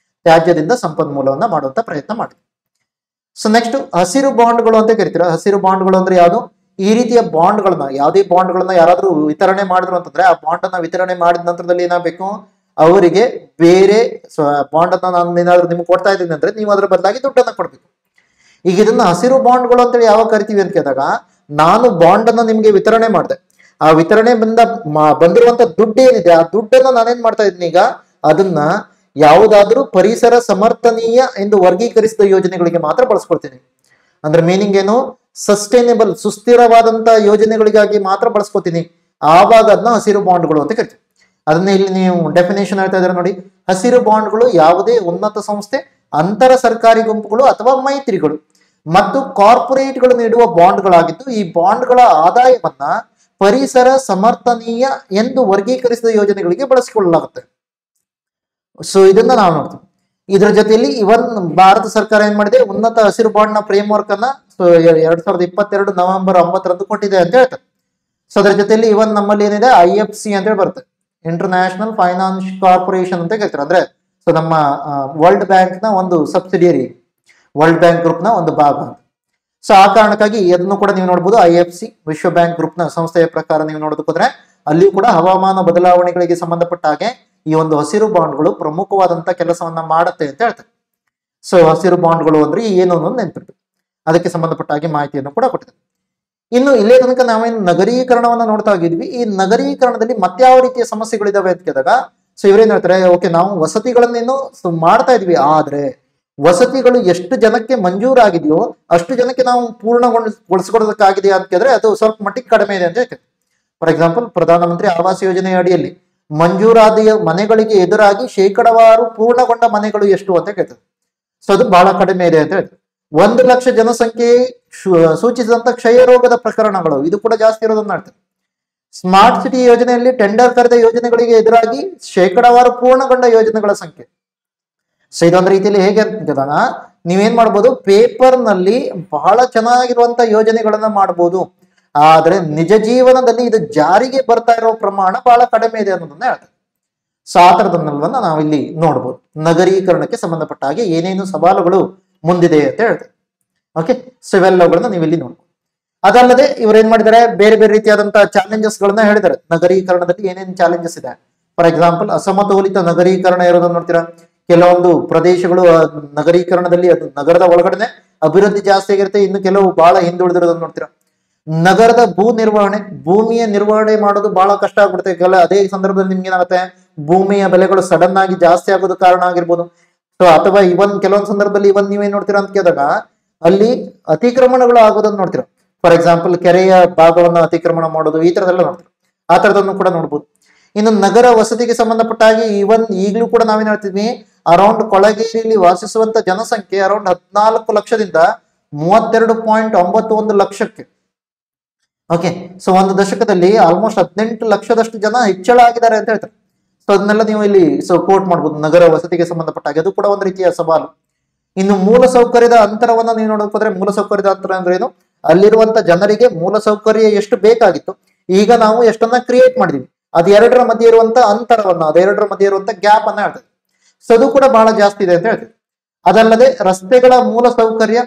[SPEAKER 1] ತ್ಯಾಜ್ಯದಿಂದ ಸಂಪನ್ಮೂಲವನ್ನ ಮಾಡುವಂತ ಪ್ರಯತ್ನ ಮಾಡಿದೆ. ಸೊ ನೆಕ್ಸ್ಟ್ ಹಸಿರು ಬಾಂಡ್ಗಳು ಅಂತ ಕರಿತೀರ. ಹಸಿರು ಬಾಂಡ್ಗಳು ಅಂದ್ರೆ ಯಾವುದು, ಈ ರೀತಿಯ ಬಾಂಡ್ಗಳನ್ನ, ಯಾವುದೇ ಬಾಂಡ್ಗಳನ್ನ ಯಾರಾದ್ರೂ ವಿತರಣೆ ಮಾಡಿದ್ರು ಅಂತಂದ್ರೆ, ಆ ಬಾಂಡ್ ಅನ್ನ ವಿತರಣೆ ಮಾಡಿದ ನಂತರದಲ್ಲಿ ಏನಾಗಬೇಕು, ಅವರಿಗೆ ಬೇರೆ ಬಾಂಡ್ ಅನ್ನ ನಾನು ಏನಾದ್ರು ನಿಮ್ಗೆ ಕೊಡ್ತಾ ಇದ್ದೀನಿ ಅಂದ್ರೆ ನೀವು ಅದರ ಬದಲಾಗಿ ದುಡ್ಡನ್ನ ಕೊಡ್ಬೇಕು. ಈಗ ಇದನ್ನ ಹಸಿರು ಬಾಂಡ್ಗಳು ಅಂತೇಳಿ ಯಾವಾಗ ಕರಿತೀವಿ ಅಂತ ಕೇಳಿದಾಗ, ನಾನು ಬಾಂಡ್ ಅನ್ನ ನಿಮ್ಗೆ ವಿತರಣೆ ಮಾಡಿದೆ, ಆ ವಿತರಣೆ ಬಂದಿರುವಂತ ದುಡ್ಡು ಏನಿದೆ, ಆ ದುಡ್ಡನ್ನ ನಾನೇನ್ ಮಾಡ್ತಾ ಇದ್ದೀನಿ, ಈಗ ಅದನ್ನ ಯಾವುದಾದ್ರೂ ಪರಿಸರ ಸಮರ್ಥನೀಯ ಎಂದು ವರ್ಗೀಕರಿಸಿದ ಯೋಜನೆಗಳಿಗೆ ಮಾತ್ರ ಬಳಸ್ಕೊಳ್ತೀನಿ. ಅಂದ್ರೆ ಮೀನಿಂಗ್ ಏನು, ಸಸ್ಟೈನೇಬಲ್ ಸುಸ್ಥಿರವಾದಂತ ಯೋಜನೆಗಳಿಗಾಗಿ ಮಾತ್ರ ಬಳಸ್ಕೊತೀನಿ. ಆವಾಗ ಅದನ್ನ ಹಸಿರು ಬಾಂಡ್ಗಳು ಅಂತ ಕರಿತೀವಿ. ಅದನ್ನ ಇಲ್ಲಿ ನೀವು ಡೆಫಿನೇಷನ್ ಹೇಳ್ತಾ ಇದ್ದಾರೆ ನೋಡಿ. ಹಸಿರು ಬಾಂಡ್ಗಳು ಯಾವುದೇ ಉನ್ನತ ಸಂಸ್ಥೆ, ಅಂತರ ಸರ್ಕಾರಿ ಗುಂಪುಗಳು ಅಥವಾ ಮೈತ್ರಿಗಳು ಮತ್ತು ಕಾರ್ಪೊರೇಟ್ಗಳು ನೀಡುವ ಬಾಂಡ್ಗಳಾಗಿದ್ದು, ಈ ಬಾಂಡ್ಗಳ ಆದಾಯವನ್ನ ಪರಿಸರ ಸಮರ್ಥನೀಯ ಎಂದು ವರ್ಗೀಕರಿಸಿದ ಯೋಜನೆಗಳಿಗೆ ಬಳಸಿಕೊಳ್ಳಲಾಗುತ್ತೆ. ಸೊ ಇದನ್ನ ನಾವು ನೋಡ್ತೀವಿ. ಇದರ ಜೊತೆಯಲ್ಲಿ ಇವನ್ ಭಾರತ ಸರ್ಕಾರ ಏನ್ ಮಾಡಿದೆ, ಉನ್ನತ ಹಸಿರು ಬಾಂಡ್ ನ ಫ್ರೇಮ್ ವರ್ಕ್ ಅನ್ನ 2022 ನವೆಂಬರ್ 9 ಕೊಟ್ಟಿದೆ ಅಂತ ಹೇಳ್ತಾರೆ. ಸೊ ಅದ್ರ ಜೊತೆಯಲ್ಲಿ ಇವನ್ ನಮ್ಮಲ್ಲಿ ಏನಿದೆ, IFC ಅಂತ ಹೇಳಿ ಬರುತ್ತೆ, ಇಂಟರ್ನ್ಯಾಷನಲ್ ಫೈನಾನ್ಸ್ ಕಾರ್ಪೊರೇಷನ್ ಅಂತ ಹೇಳ್ತಾರೆ. ಅಂದ್ರೆ ಸೊ ನಮ್ಮ ವರ್ಲ್ಡ್ ಬ್ಯಾಂಕ್ ನ ಒಂದು ಸಬ್ಸಿಡಿಯರಿ, ವರ್ಲ್ಡ್ ಬ್ಯಾಂಕ್ ಗ್ರೂಪ್ ನ ಒಂದು ಭಾಗ. ಸೊ ಆ ಕಾರಣಕ್ಕಾಗಿ ಅದನ್ನು ಕೂಡ ನೀವು ನೋಡಬಹುದು. IFC ವಿಶ್ವ ಬ್ಯಾಂಕ್ ಗ್ರೂಪ್ ನ ಸಂಸ್ಥೆಯ ಪ್ರಕಾರ ನೀವು ನೋಡೋದಕ್ಕೋದ್ರೆ ಅಲ್ಲಿ ಕೂಡ ಹವಾಮಾನ ಬದಲಾವಣೆಗಳಿಗೆ ಸಂಬಂಧಪಟ್ಟ ಹಾಗೆ ಈ ಒಂದು ಹಸಿರು ಬಾಂಡ್ಗಳು ಪ್ರಮುಖವಾದಂತ ಕೆಲಸವನ್ನ ಮಾಡುತ್ತೆ ಅಂತ ಹೇಳ್ತಾರೆ. ಸೊ ಹಸಿರು ಬಾಂಡ್ಗಳು ಅಂದ್ರೆ ಏನು ಅನ್ನೋದು ನೆನಪಿರ್ಬೇಕು. ಅದಕ್ಕೆ ಸಂಬಂಧಪಟ್ಟ ಹಾಗೆ ಮಾಹಿತಿಯನ್ನು ಕೂಡ ಕೊಟ್ಟಿದೆ. ಇನ್ನು ಇಲ್ಲೇ ತನಕ ನಾವೇನು ನಗರೀಕರಣವನ್ನ ನೋಡ್ತಾ ಹೋಗಿದ್ವಿ. ಈ ನಗರೀಕರಣದಲ್ಲಿ ಮತ್ಯಾವ ರೀತಿಯ ಸಮಸ್ಯೆಗಳಿದಾವೆ ಅಂತ ಕೇಳಿದಾಗ, ಸೊ ಇವರೇನ್ ಹೇಳ್ತಾರೆ, ಓಕೆ ನಾವು ವಸತಿಗಳನ್ನೇನು ಮಾಡ್ತಾ ಇದ್ವಿ, ಆದ್ರೆ ವಸತಿಗಳು ಎಷ್ಟು ಜನಕ್ಕೆ ಮಂಜೂರಾಗಿದೆಯೋ ಅಷ್ಟು ಜನಕ್ಕೆ ನಾವು ಪೂರ್ಣಗೊಳಿಸಿಕೊಡೋದಕ್ಕಾಗಿದೆಯಾ ಅಂತ ಕೇಳಿದ್ರೆ ಅದು ಸ್ವಲ್ಪ ಮಟ್ಟಿಗೆ ಕಡಿಮೆ ಇದೆ ಅಂತ ಹೇಳ್ತಾರೆ. ಫಾರ್ ಎಕ್ಸಾಂಪಲ್, ಪ್ರಧಾನಮಂತ್ರಿ ಆವಾಸ್ ಯೋಜನೆಯ ಅಡಿಯಲ್ಲಿ ಮಂಜೂರಾದ ಮನೆಗಳಿಗೆ ಎದುರಾಗಿ ಶೇಕಡವಾರು ಪೂರ್ಣಗೊಂಡ ಮನೆಗಳು ಎಷ್ಟು ಅಂತ ಕೇಳ್ತಾರೆ. ಸೊ ಅದು ಬಹಳ ಕಡಿಮೆ ಇದೆ ಅಂತ ಹೇಳ್ತಾರೆ. 1 ಲಕ್ಷ ಜನಸಂಖ್ಯೆ ಸೂಚಿಸಿದಂತ ಕ್ಷಯ ರೋಗದ ಪ್ರಕರಣಗಳು ಇದು ಕೂಡ ಜಾಸ್ತಿ ಇರೋದನ್ನ ಹೇಳ್ತಾರೆ. ಸ್ಮಾರ್ಟ್ ಸಿಟಿ ಯೋಜನೆಯಲ್ಲಿ ಟೆಂಡರ್ ಕರೆದ ಯೋಜನೆಗಳಿಗೆ ಎದುರಾಗಿ ಶೇಕಡವಾರು ಪೂರ್ಣಗೊಂಡ ಯೋಜನೆಗಳ ಸಂಖ್ಯೆ. ಸೊ ಇದೊಂದು ರೀತಿಯಲ್ಲಿ ಹೇಗೆ ಅಂತ ನೀವೇನ್ ಮಾಡ್ಬೋದು, ಪೇಪರ್ ನಲ್ಲಿ ಬಹಳ ಚೆನ್ನಾಗಿರುವಂತ ಯೋಜನೆಗಳನ್ನ ಮಾಡ್ಬೋದು, ಆದ್ರೆ ನಿಜ ಜೀವನದಲ್ಲಿ ಇದು ಜಾರಿಗೆ ಬರ್ತಾ ಇರೋ ಪ್ರಮಾಣ ಬಹಳ ಕಡಿಮೆ ಇದೆ ಅನ್ನೋದನ್ನ ಹೇಳ್ತಾರೆ. ಸೊ ಆ ತರದನ್ನೆಲ್ಲವನ್ನ ನಾವಿಲ್ಲಿ ನೋಡ್ಬೋದು. ನಗರೀಕರಣಕ್ಕೆ ಸಂಬಂಧಪಟ್ಟ ಹಾಗೆ ಏನೇನು ಸವಾಲುಗಳು ಮುಂದಿದೆ ಅಂತ ಹೇಳ್ತಾರೆ. ಓಕೆ, ಸೊ ಇವೆಲ್ಲವುಗಳನ್ನ ನೀವು ಇಲ್ಲಿ ನೋಡ್ಬೋದು. ಅದಲ್ಲದೆ ಇವ್ರು ಏನ್ ಮಾಡಿದ್ದಾರೆ, ಬೇರೆ ಬೇರೆ ರೀತಿಯಾದಂತಹ ಚಾಲೆಂಜಸ್ ಗಳನ್ನ ಹೇಳಿದ್ದಾರೆ. ನಗರೀಕರಣದಲ್ಲಿ ಏನೇನು ಚಾಲೆಂಜಸ್ ಇದೆ. ಫಾರ್ ಎಕ್ಸಾಂಪಲ್, ಅಸಮತೋಲಿತ ನಗರೀಕರಣ ಇರೋದನ್ನ ನೋಡ್ತೀರಾ. ಕೆಲವೊಂದು ಪ್ರದೇಶಗಳು ನಗರೀಕರಣದಲ್ಲಿ ಅದು ನಗರದ ಒಳಗಡೆ ಅಭಿವೃದ್ಧಿ ಜಾಸ್ತಿ ಆಗಿರುತ್ತೆ, ಇನ್ನು ಕೆಲವು ಬಹಳ ಹಿಂದುಳಿದಿರೋದನ್ನ ನೋಡ್ತೀರಾ. ನಗರದ ಭೂಮಿಯ ನಿರ್ವಹಣೆ ಮಾಡೋದು ಬಹಳ ಕಷ್ಟ ಆಗ್ಬಿಡುತ್ತೆ. ಅದೇ ಸಂದರ್ಭದಲ್ಲಿ ನಿಮ್ಗೆ ಏನಾಗುತ್ತೆ, ಭೂಮಿಯ ಬೆಲೆಗಳು ಸಡನ್ ಆಗಿ ಜಾಸ್ತಿ ಆಗೋದು ಕಾರಣ ಆಗಿರ್ಬೋದು. ಸೊ ಅಥವಾ ಇವನ್ ಕೆಲವೊಂದು ಸಂದರ್ಭದಲ್ಲಿ ಇವನ್ ನೀವೇನ್ ನೋಡ್ತೀರಾ ಅಂತ ಕೇಳಿದಾಗ ಅಲ್ಲಿ ಅತಿಕ್ರಮಣಗಳು ಆಗೋದನ್ನ ನೋಡ್ತೀರಾ. ಫಾರ್ ಎಕ್ಸಾಂಪಲ್ ಕೆರೆಯ ಭಾಗವನ್ನು ಅತಿಕ್ರಮಣ ಮಾಡೋದು, ಈ ತರದೆಲ್ಲ ನೋಡ್ತೀರಾ. ಆ ತರದನ್ನು ಕೂಡ ನೋಡ್ಬೋದು. ಇನ್ನು ನಗರ ವಸತಿಗೆ ಸಂಬಂಧಪಟ್ಟ ಹಾಗೆ ಇವನ್ ಈಗಲೂ ಕೂಡ ನಾವೇನ್ ಹೇಳ್ತಿದ್ವಿ, ಅರೌಂಡ್ ಕೊಳಗೇರಿಯಲ್ಲಿ ವಾಸಿಸುವಂತ ಜನಸಂಖ್ಯೆ ಅರೌಂಡ್ 14 ಲಕ್ಷದಿಂದ 32.91 ಲಕ್ಷಕ್ಕೆ. ಓಕೆ, ಸೊ ಒಂದು ದಶಕದಲ್ಲಿ ಆಲ್ಮೋಸ್ಟ್ 18 ಲಕ್ಷದಷ್ಟು ಜನ ಹೆಚ್ಚಳ ಆಗಿದ್ದಾರೆ ಅಂತ ಹೇಳ್ತಾರೆ. ಸೊ ಅದನ್ನೆಲ್ಲ ನೀವು ಇಲ್ಲಿ ಕೋಟ್ ಮಾಡ್ಬೋದು ನಗರ ವಸತಿಗೆ ಸಂಬಂಧಪಟ್ಟ ಹಾಗೆ. ಅದು ಕೂಡ ಒಂದು ರೀತಿಯ ಸವಾಲು. ಇನ್ನು ಮೂಲಸೌಕರ್ಯದ ಅಂತರವನ್ನ ನೀವು ನೋಡಕ್ ಹೋದ್ರೆ, ಮೂಲಸೌಕರ್ಯದ ಅಂತರ ಅಂದ್ರೆ ಏನು, ಅಲ್ಲಿರುವಂತ ಜನರಿಗೆ ಮೂಲಸೌಕರ್ಯ ಎಷ್ಟು ಬೇಕಾಗಿತ್ತು, ಈಗ ನಾವು ಎಷ್ಟನ್ನ ಕ್ರಿಯೇಟ್ ಮಾಡಿದೀವಿ, ಅದೆರಡರ ಮಧ್ಯೆ ಇರುವಂತ ಅಂತರವನ್ನ, ಅದೆರಡರ ಮಧ್ಯೆ ಇರುವಂತ ಗ್ಯಾಪ್ ಅನ್ನ ಹೇಳ್ತದೆ. ಸೊ ಅದು ಕೂಡ ಬಹಳ ಜಾಸ್ತಿ ಇದೆ ಅಂತ ಹೇಳ್ತೀವಿ. ಅದಲ್ಲದೆ ರಸ್ತೆಗಳ ಮೂಲ ಸೌಕರ್ಯ,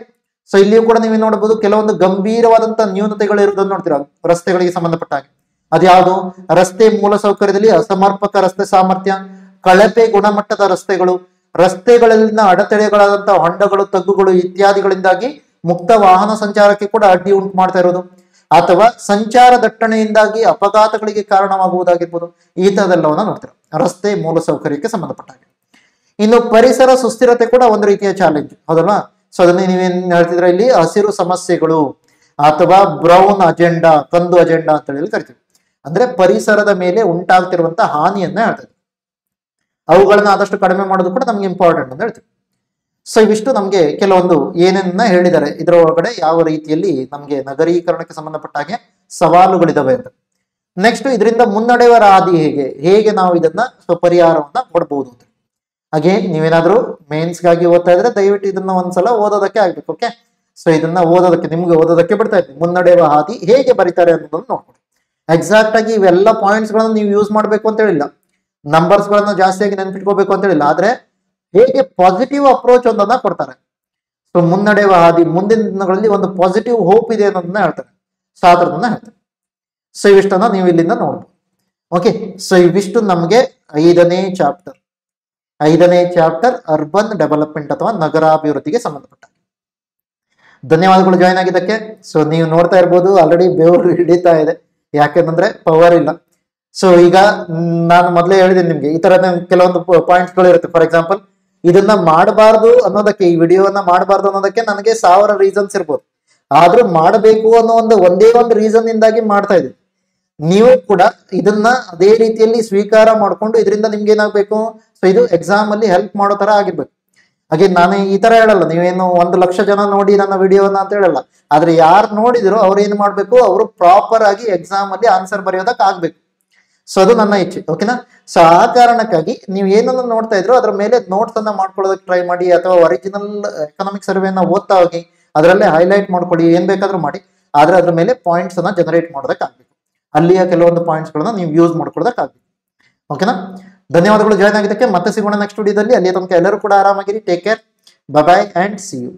[SPEAKER 1] ಸೊ ಇಲ್ಲಿಯೂ ಕೂಡ ನೀವು ನೋಡಬಹುದು ಕೆಲವೊಂದು ಗಂಭೀರವಾದಂತಹ ನ್ಯೂನತೆಗಳು ಇರುವುದನ್ನು ನೋಡ್ತೀರಾ ರಸ್ತೆಗಳಿಗೆ ಸಂಬಂಧಪಟ್ಟ ಹಾಗೆ. ಅದ್ಯಾವುದು, ರಸ್ತೆ ಮೂಲ ಸೌಕರ್ಯದಲ್ಲಿ ಅಸಮರ್ಪಕ ರಸ್ತೆ ಸಾಮರ್ಥ್ಯ, ಕಳಪೆ ಗುಣಮಟ್ಟದ ರಸ್ತೆಗಳು, ರಸ್ತೆಗಳಲ್ಲಿನ ಅಡೆತಡೆಗಳಾದಂತಹ ಹೊಂಡಗಳು, ತಗ್ಗುಗಳು ಇತ್ಯಾದಿಗಳಿಂದಾಗಿ ಮುಕ್ತ ವಾಹನ ಸಂಚಾರಕ್ಕೆ ಕೂಡ ಅಡ್ಡಿ ಉಂಟು ಮಾಡ್ತಾ ಇರೋದು, ಅಥವಾ ಸಂಚಾರ ದಟ್ಟಣೆಯಿಂದಾಗಿ ಅಪಘಾತಗಳಿಗೆ ಕಾರಣವಾಗುವುದಾಗಿರ್ಬೋದು. ಈ ತರದೆಲ್ಲವನ್ನ ನೋಡ್ತೀರಾ ರಸ್ತೆ ಮೂಲ ಸೌಕರ್ಯಕ್ಕೆ ಸಂಬಂಧಪಟ್ಟ ಹಾಗೆ. ಇನ್ನು ಪರಿಸರ ಸುಸ್ಥಿರತೆ ಕೂಡ ಒಂದು ರೀತಿಯ ಚಾಲೆಂಜ್, ಹೌದಲ್ವಾ? ಸೊ ಅದನ್ನೇ ನೀವೇನ್ ಹೇಳ್ತಿದ್ರೆ ಇಲ್ಲಿ ಹಸಿರು ಸಮಸ್ಯೆಗಳು ಅಥವಾ ಬ್ರೌನ್ ಅಜೆಂಡಾ, ಕಂದು ಅಜೆಂಡಾ ಅಂತ ಹೇಳಿ ಕರಿತೀವಿ. ಅಂದ್ರೆ ಪರಿಸರದ ಮೇಲೆ ಉಂಟಾಗ್ತಿರುವಂತಹ ಹಾನಿಯನ್ನ ಹೇಳ್ತದೆ. ಅವುಗಳನ್ನ ಆದಷ್ಟು ಕಡಿಮೆ ಮಾಡೋದು ಕೂಡ ನಮ್ಗೆ ಇಂಪಾರ್ಟೆಂಟ್ ಅಂತ ಹೇಳ್ತೀವಿ. ಸೊ ಇವಿಷ್ಟು ನಮ್ಗೆ ಕೆಲವೊಂದು ಏನೇನ ಹೇಳಿದ್ದಾರೆ, ಇದರ ಒಳಗಡೆ ಯಾವ ರೀತಿಯಲ್ಲಿ ನಮ್ಗೆ ನಗರೀಕರಣಕ್ಕೆ ಸಂಬಂಧಪಟ್ಟ ಹಾಗೆ ಸವಾಲುಗಳಿದಾವೆ ಅಂತ. ನೆಕ್ಸ್ಟ್ ಇದರಿಂದ ಮುನ್ನಡೆಯುವ ಹಾದಿ ಹೇಗೆ ನಾವು ಇದನ್ನ ಪರಿಹಾರವನ್ನ ಕೊಡಬಹುದು ಅಂತ. ಹಾಗೆ ನೀವೇನಾದ್ರೂ ಮೇನ್ಸ್ಗಾಗಿ ಓದ್ತಾ ಇದ್ರೆ ದಯವಿಟ್ಟು ಇದನ್ನ ಒಂದ್ಸಲ ಓದೋದಕ್ಕೆ ಆಗ್ಬೇಕು. ಓಕೆ, ಸೊ ಇದನ್ನ ಓದೋದಕ್ಕೆ ನಿಮ್ಗೆ ಓದೋದಕ್ಕೆ ಬಿಡ್ತಾ ಇದ್ದೀನಿ. ಮುನ್ನಡೆಯುವ ಹಾದಿ ಹೇಗೆ ಬರೀತಾರೆ ಅನ್ನೋದನ್ನ ನೋಡ್ಕೊಳ್ಳಿ. ಎಕ್ಸಾಕ್ಟ್ ಆಗಿ ಇವೆಲ್ಲ ಪಾಯಿಂಟ್ಸ್ ಗಳನ್ನ ನೀವು ಯೂಸ್ ಮಾಡ್ಬೇಕು ಅಂತ ಹೇಳಿಲ್ಲ, ನಂಬರ್ಸ್ ಗಳನ್ನ ಜಾಸ್ತಿಯಾಗಿ ನೆನ್ಪಿಟ್ಕೋಬೇಕು ಅಂತ ಹೇಳಿಲ್ಲ, ಆದ್ರೆ ಹೇಗೆ ಪಾಸಿಟಿವ್ ಅಪ್ರೋಚ್ ಒಂದನ್ನ ಕೊಡ್ತಾರೆ. ಸೊ ಮುನ್ನಡೆಯುವ ಹಾದಿ, ಮುಂದಿನ ದಿನಗಳಲ್ಲಿ ಒಂದು ಪಾಸಿಟಿವ್ ಹೋಪ್ ಇದೆ ಅನ್ನೋದನ್ನ ಹೇಳ್ತಾರೆ. ಸೊ ಅದನ್ನ ಹೇಳ್ತಾರೆ. ಸೊ ಇವಿಷ್ಟನ್ನ ನೀವು ಇಲ್ಲಿಂದ ನೋಡ್ಬೋದು. ಓಕೆ, ಸೊ ಇವಿಷ್ಟು ನಮ್ಗೆ ಐದನೇ ಚಾಪ್ಟರ್ ಅರ್ಬನ್ ಡೆವಲಪ್ಮೆಂಟ್ ಅಥವಾ ನಗರಾಭಿವೃದ್ಧಿಗೆ ಸಂಬಂಧಪಟ್ಟ. ಧನ್ಯವಾದಗಳು ಜಾಯ್ನ್ ಆಗಿದ್ದಕ್ಕೆ. ಸೊ ನೀವು ನೋಡ್ತಾ ಇರ್ಬೋದು ಆಲ್ರೆಡಿ ಬೆವರು ಹಿಡಿತಾ ಇದೆ, ಯಾಕೆಂದ್ರೆ ಪವರ್ ಇಲ್ಲ. ಸೊ ಈಗ ನಾನು ಮೊದಲೇ ಹೇಳಿದ್ದೀನಿ ನಿಮ್ಗೆ, ಈ ತರ ಕೆಲವೊಂದು ಪಾಯಿಂಟ್ಸ್ ಗಳು ಇರುತ್ತೆ. ಫಾರ್ ಎಕ್ಸಾಂಪಲ್ ಇದನ್ನ ಮಾಡಬಾರ್ದು ಅನ್ನೋದಕ್ಕೆ, ಈ ವಿಡಿಯೋವನ್ನ ಮಾಡಬಾರ್ದು ಅನ್ನೋದಕ್ಕೆ ನನಗೆ 1000 ರೀಸನ್ಸ್ ಇರ್ಬೋದು, ಆದ್ರೂ ಮಾಡಬೇಕು ಅನ್ನೋ ಒಂದೇ ಒಂದು ರೀಸನ್ ಇಂದಾಗಿ ಮಾಡ್ತಾ ಇದ್ದೀನಿ. ನೀವು ಕೂಡ ಇದನ್ನ ಅದೇ ರೀತಿಯಲ್ಲಿ ಸ್ವೀಕಾರ ಮಾಡ್ಕೊಂಡು ಇದರಿಂದ ನಿಮ್ಗೆ ಏನಾಗ್ಬೇಕು, ಸೊ ಇದು ಎಕ್ಸಾಮ್ ಅಲ್ಲಿ ಹೆಲ್ಪ್ ಮಾಡೋ ತರ ಆಗಿರ್ಬೇಕು. ಹಾಗೆ ನಾನು ಈ ತರ ಹೇಳಲ್ಲ, ನೀವೇನು 1 ಲಕ್ಷ ಜನ ನೋಡಿ ನನ್ನ ವಿಡಿಯೋನ ಅಂತ ಹೇಳಲ್ಲ, ಆದ್ರೆ ಯಾರು ನೋಡಿದ್ರು ಅವ್ರು ಏನ್ ಮಾಡ್ಬೇಕು, ಅವರು ಪ್ರಾಪರ್ ಆಗಿ ಎಕ್ಸಾಮ್ ಅಲ್ಲಿ ಆನ್ಸರ್ ಬರೆಯೋದಕ್ಕೆ ಆಗ್ಬೇಕು. ಸೊ ಅದು ನನ್ನ ಇಚ್ಛೆ. ಓಕೆನಾ? ಸೊ ಆ ಕಾರಣಕ್ಕಾಗಿ ನೀವು ಏನನ್ನ ನೋಡ್ತಾ ಇದ್ರು ಅದ್ರ ಮೇಲೆ ನೋಟ್ಸ್ ಅನ್ನ ಮಾಡ್ಕೊಳ್ಳೋದಕ್ಕೆ ಟ್ರೈ ಮಾಡಿ, ಅಥವಾ ಒರಿಜಿನಲ್ ಎಕನಾಮಿಕ್ ಸರ್ವೆನ ಓದ್ತಾ ಹೋಗಿ ಅದರಲ್ಲೇ ಹೈಲೈಟ್ ಮಾಡ್ಕೊಳ್ಳಿ, ಏನ್ ಬೇಕಾದ್ರೂ ಮಾಡಿ, ಆದ್ರೆ ಅದ್ರ ಮೇಲೆ ಪಾಯಿಂಟ್ಸ್ ಅನ್ನ ಜನರೇಟ್ ಮಾಡೋದಕ್ಕೆ ಆಗ್ಬೇಕು. ಅಲ್ಲಿಯ ಕೆಲವೊಂದು ಪಾಯಿಂಟ್ಸ್ ಗಳನ್ನ ನೀವು ಯೂಸ್ ಮಾಡ್ಕೊಳ್ಳೋದಕ್ಕೆ ಆಗ್ಬೇಕು. ಓಕೆನಾ? ಧನ್ಯವಾದಗಳು ಜಾಯ್ನ್ ಆಗಿದ್ದಕ್ಕೆ. ಮತ್ತೆ ಸಿಗೋಣ ನೆಕ್ಸ್ಟ್ ವಿಡಿಯೋದಲ್ಲಿ. ಅಲ್ಲಿ ತನಕ ಎಲ್ಲರೂ ಕೂಡ ಆರಾಮಾಗಿರಿ. Take care, bye bye and see you.